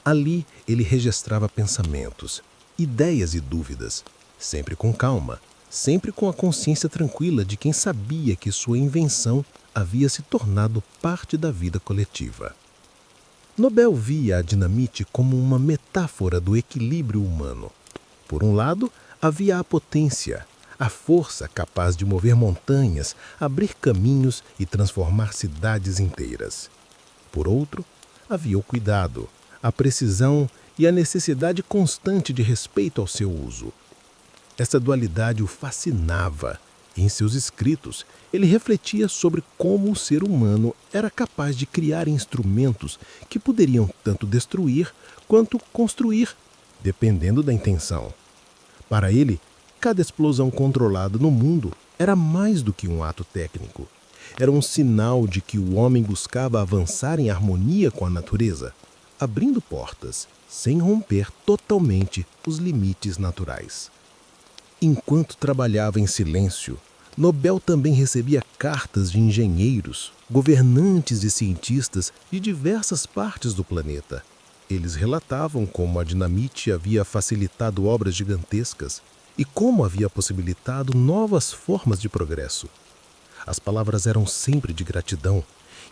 Ali ele registrava pensamentos, ideias e dúvidas, sempre com calma, sempre com a consciência tranquila de quem sabia que sua invenção havia se tornado parte da vida coletiva. Nobel via a dinamite como uma metáfora do equilíbrio humano. Por um lado, havia a potência, a força capaz de mover montanhas, abrir caminhos e transformar cidades inteiras. Por outro, havia o cuidado, a precisão e a necessidade constante de respeito ao seu uso. Essa dualidade o fascinava e, em seus escritos, ele refletia sobre como o ser humano era capaz de criar instrumentos que poderiam tanto destruir quanto construir, dependendo da intenção. Para ele, cada explosão controlada no mundo era mais do que um ato técnico. Era um sinal de que o homem buscava avançar em harmonia com a natureza, abrindo portas, sem romper totalmente os limites naturais. Enquanto trabalhava em silêncio, Nobel também recebia cartas de engenheiros, governantes e cientistas de diversas partes do planeta. Eles relatavam como a dinamite havia facilitado obras gigantescas e como havia possibilitado novas formas de progresso. As palavras eram sempre de gratidão,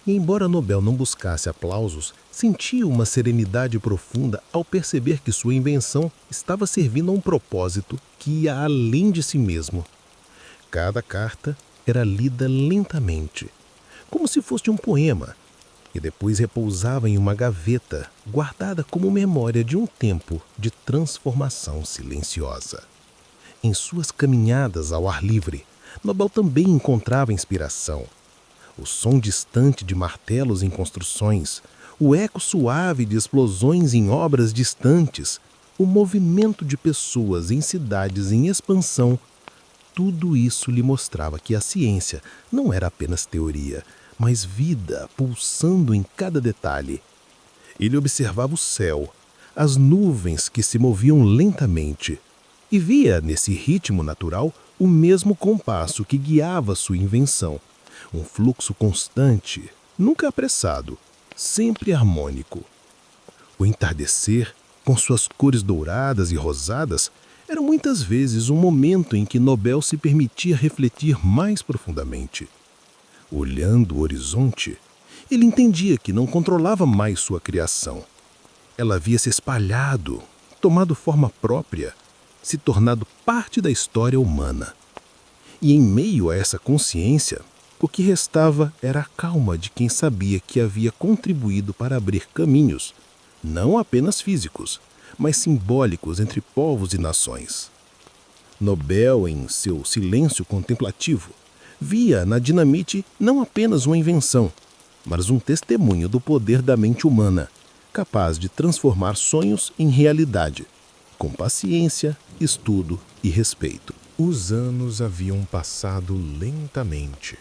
e embora Nobel não buscasse aplausos, sentia uma serenidade profunda ao perceber que sua invenção estava servindo a um propósito que ia além de si mesmo. Cada carta era lida lentamente, como se fosse um poema, e depois repousava em uma gaveta, guardada como memória de um tempo de transformação silenciosa. Em suas caminhadas ao ar livre, Nobel também encontrava inspiração. O som distante de martelos em construções, o eco suave de explosões em obras distantes, o movimento de pessoas em cidades em expansão, tudo isso lhe mostrava que a ciência não era apenas teoria, mas vida pulsando em cada detalhe. Ele observava o céu, as nuvens que se moviam lentamente, e via nesse ritmo natural o mesmo compasso que guiava sua invenção, um fluxo constante, nunca apressado, sempre harmônico. O entardecer, com suas cores douradas e rosadas, era muitas vezes um momento em que Nobel se permitia refletir mais profundamente. Olhando o horizonte, ele entendia que não controlava mais sua criação. Ela havia se espalhado, tomado forma própria, se tornado parte da história humana. E em meio a essa consciência, o que restava era a calma de quem sabia que havia contribuído para abrir caminhos, não apenas físicos, mas simbólicos entre povos e nações. Nobel, em seu silêncio contemplativo, via na dinamite não apenas uma invenção, mas um testemunho do poder da mente humana, capaz de transformar sonhos em realidade, com paciência, estudo e respeito. Os anos haviam passado lentamente,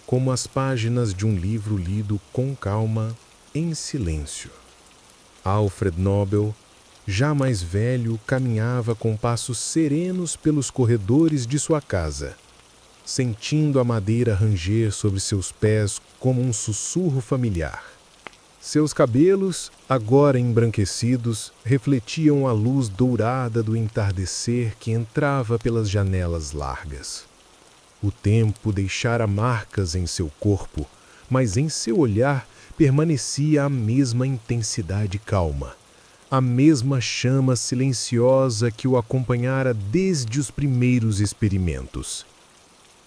como as páginas de um livro lido com calma, em silêncio. Alfred Nobel, já mais velho, caminhava com passos serenos pelos corredores de sua casa, sentindo a madeira ranger sobre seus pés como um sussurro familiar. Seus cabelos, agora embranquecidos, refletiam a luz dourada do entardecer que entrava pelas janelas largas. O tempo deixara marcas em seu corpo, mas em seu olhar permanecia a mesma intensidade calma, a mesma chama silenciosa que o acompanhara desde os primeiros experimentos.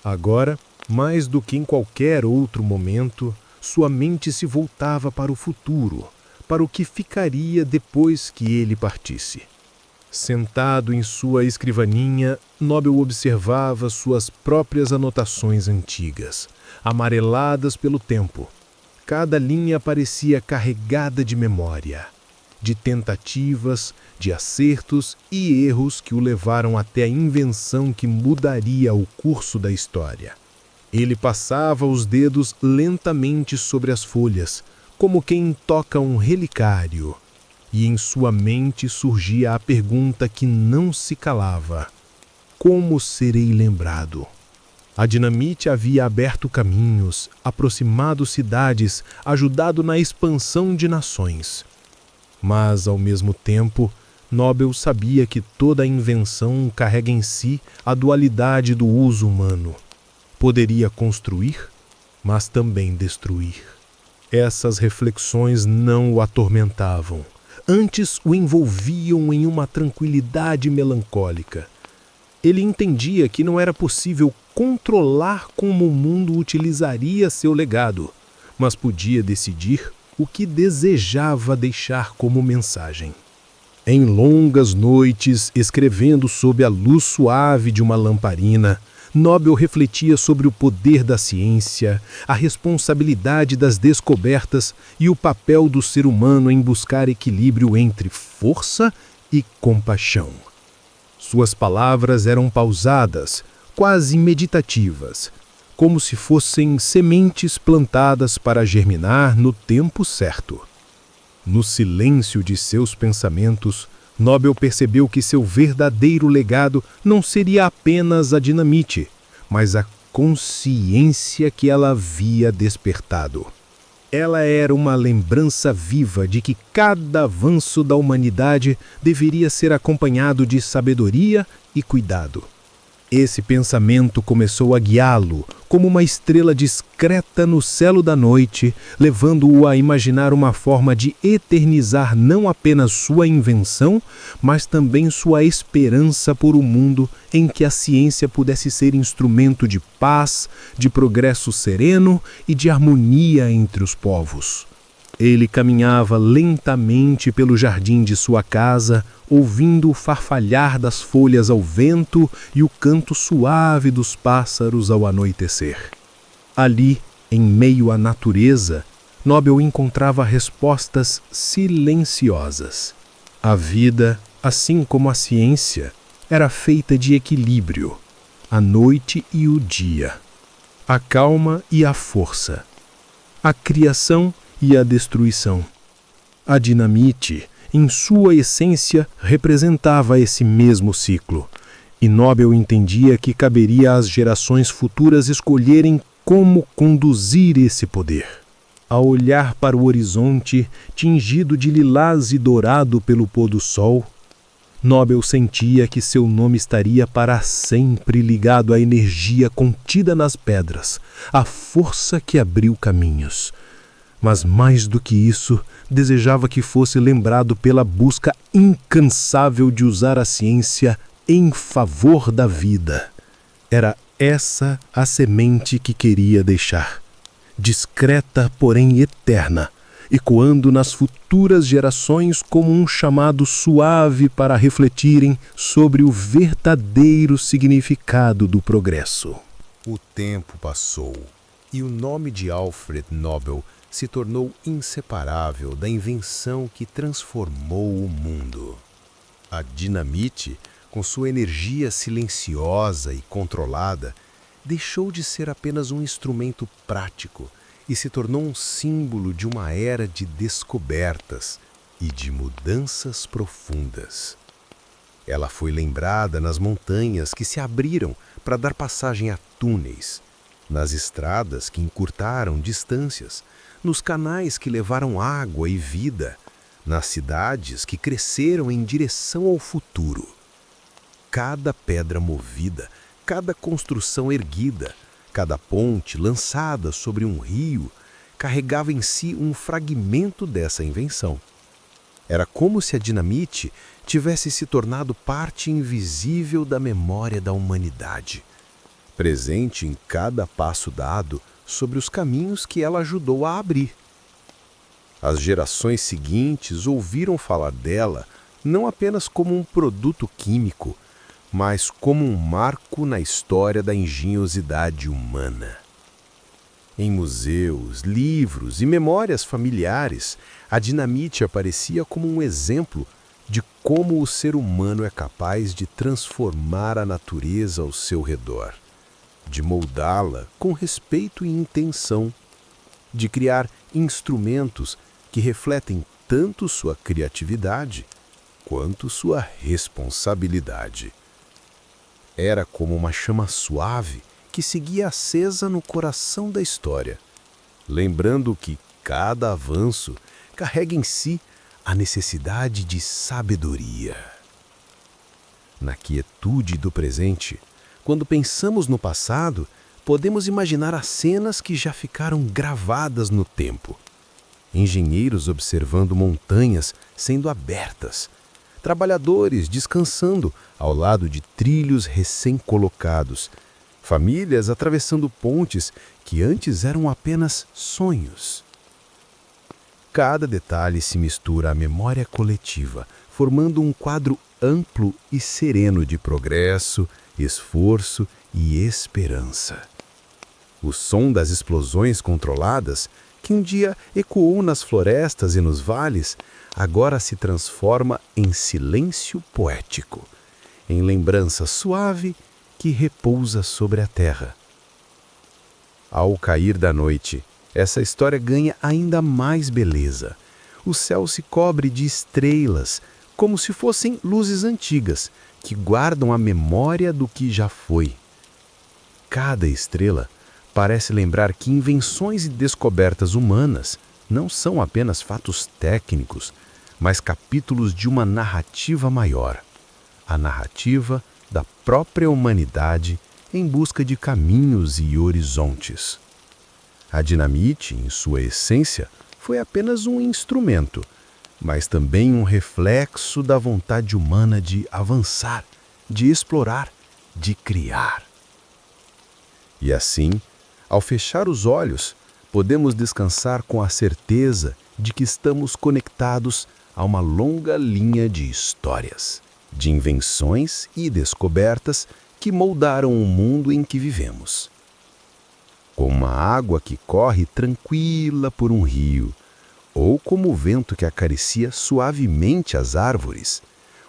Agora, mais do que em qualquer outro momento, sua mente se voltava para o futuro, para o que ficaria depois que ele partisse. Sentado em sua escrivaninha, Nobel observava suas próprias anotações antigas, amareladas pelo tempo. Cada linha parecia carregada de memória, de tentativas, de acertos e erros que o levaram até a invenção que mudaria o curso da história. Ele passava os dedos lentamente sobre as folhas, como quem toca um relicário, e em sua mente surgia a pergunta que não se calava: como serei lembrado? A dinamite havia aberto caminhos, aproximado cidades, ajudado na expansão de nações. Mas, ao mesmo tempo, Nobel sabia que toda invenção carrega em si a dualidade do uso humano. Poderia construir, mas também destruir. Essas reflexões não o atormentavam. Antes o envolviam em uma tranquilidade melancólica. Ele entendia que não era possível controlar como o mundo utilizaria seu legado, mas podia decidir o que desejava deixar como mensagem. Em longas noites, escrevendo sob a luz suave de uma lamparina, Nobel refletia sobre o poder da ciência, a responsabilidade das descobertas e o papel do ser humano em buscar equilíbrio entre força e compaixão. Suas palavras eram pausadas, quase meditativas, como se fossem sementes plantadas para germinar no tempo certo. No silêncio de seus pensamentos, Nobel percebeu que seu verdadeiro legado não seria apenas a dinamite, mas a consciência que ela havia despertado. Ela era uma lembrança viva de que cada avanço da humanidade deveria ser acompanhado de sabedoria e cuidado. Esse pensamento começou a guiá-lo, como uma estrela discreta no céu da noite, levando-o a imaginar uma forma de eternizar não apenas sua invenção, mas também sua esperança por um mundo em que a ciência pudesse ser instrumento de paz, de progresso sereno e de harmonia entre os povos. Ele caminhava lentamente pelo jardim de sua casa, ouvindo o farfalhar das folhas ao vento e o canto suave dos pássaros ao anoitecer. Ali, em meio à natureza, Nobel encontrava respostas silenciosas. A vida, assim como a ciência, era feita de equilíbrio, a noite e o dia, a calma e a força, a criação e a destruição. A dinamite, em sua essência, representava esse mesmo ciclo, e Nobel entendia que caberia às gerações futuras escolherem como conduzir esse poder. Ao olhar para o horizonte, tingido de lilás e dourado pelo pôr do sol, Nobel sentia que seu nome estaria para sempre ligado à energia contida nas pedras, à força que abriu caminhos. Mas mais do que isso, desejava que fosse lembrado pela busca incansável de usar a ciência em favor da vida. Era essa a semente que queria deixar, discreta, porém eterna, ecoando nas futuras gerações como um chamado suave para refletirem sobre o verdadeiro significado do progresso. O tempo passou e o nome de Alfred Nobel se tornou inseparável da invenção que transformou o mundo. A dinamite, com sua energia silenciosa e controlada, deixou de ser apenas um instrumento prático e se tornou um símbolo de uma era de descobertas e de mudanças profundas. Ela foi lembrada nas montanhas que se abriram para dar passagem a túneis, nas estradas que encurtaram distâncias, nos canais que levaram água e vida, nas cidades que cresceram em direção ao futuro. Cada pedra movida, cada construção erguida, cada ponte lançada sobre um rio, carregava em si um fragmento dessa invenção. Era como se a dinamite tivesse se tornado parte invisível da memória da humanidade, presente em cada passo dado sobre os caminhos que ela ajudou a abrir. As gerações seguintes ouviram falar dela não apenas como um produto químico, mas como um marco na história da engenhosidade humana. Em museus, livros e memórias familiares, a dinamite aparecia como um exemplo de como o ser humano é capaz de transformar a natureza ao seu redor, de moldá-la com respeito e intenção, de criar instrumentos que refletem tanto sua criatividade quanto sua responsabilidade. Era como uma chama suave que seguia acesa no coração da história, lembrando que cada avanço carrega em si a necessidade de sabedoria. Na quietude do presente, quando pensamos no passado, podemos imaginar as cenas que já ficaram gravadas no tempo. Engenheiros observando montanhas sendo abertas, trabalhadores descansando ao lado de trilhos recém-colocados, famílias atravessando pontes que antes eram apenas sonhos. Cada detalhe se mistura à memória coletiva, formando um quadro amplo e sereno de progresso, esforço e esperança. O som das explosões controladas, que um dia ecoou nas florestas e nos vales, agora se transforma em silêncio poético, em lembrança suave que repousa sobre a terra. Ao cair da noite, essa história ganha ainda mais beleza. O céu se cobre de estrelas, como se fossem luzes antigas, que guardam a memória do que já foi. Cada estrela parece lembrar que invenções e descobertas humanas não são apenas fatos técnicos, mas capítulos de uma narrativa maior, a narrativa da própria humanidade em busca de caminhos e horizontes. A dinamite, em sua essência, foi apenas um instrumento, mas também um reflexo da vontade humana de avançar, de explorar, de criar. E assim, ao fechar os olhos, podemos descansar com a certeza de que estamos conectados a uma longa linha de histórias, de invenções e descobertas que moldaram o mundo em que vivemos. Como uma água que corre tranquila por um rio, ou como o vento que acaricia suavemente as árvores,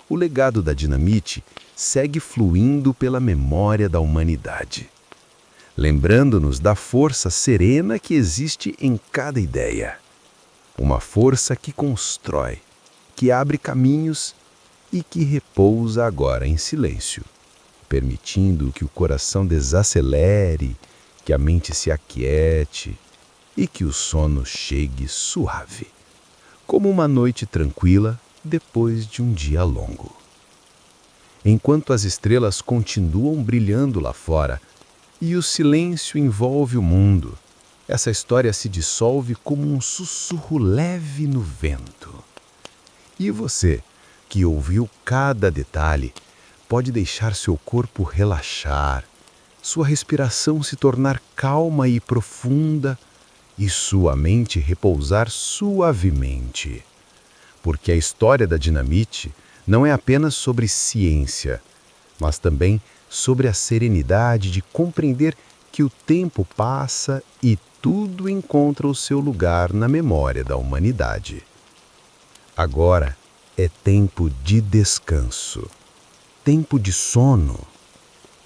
o legado da dinamite segue fluindo pela memória da humanidade, lembrando-nos da força serena que existe em cada ideia. Uma força que constrói, que abre caminhos e que repousa agora em silêncio, permitindo que o coração desacelere, que a mente se aquiete e que o sono chegue suave, como uma noite tranquila depois de um dia longo. Enquanto as estrelas continuam brilhando lá fora e o silêncio envolve o mundo, essa história se dissolve como um sussurro leve no vento. E você, que ouviu cada detalhe, pode deixar seu corpo relaxar, sua respiração se tornar calma e profunda e sua mente repousar suavemente. Porque a história da dinamite não é apenas sobre ciência, mas também sobre a serenidade de compreender que o tempo passa e tudo encontra o seu lugar na memória da humanidade. Agora é tempo de descanso, tempo de sono,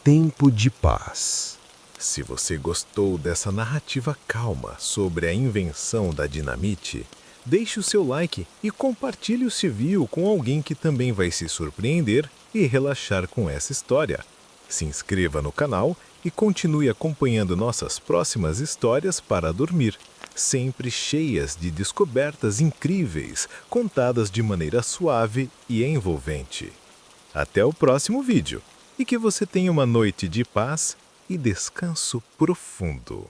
tempo de paz. Se você gostou dessa narrativa calma sobre a invenção da dinamite, deixe o seu like e compartilhe o civil com alguém que também vai se surpreender e relaxar com essa história. Se inscreva no canal e continue acompanhando nossas próximas histórias para dormir, sempre cheias de descobertas incríveis, contadas de maneira suave e envolvente. Até o próximo vídeo, e que você tenha uma noite de paz e descanso profundo.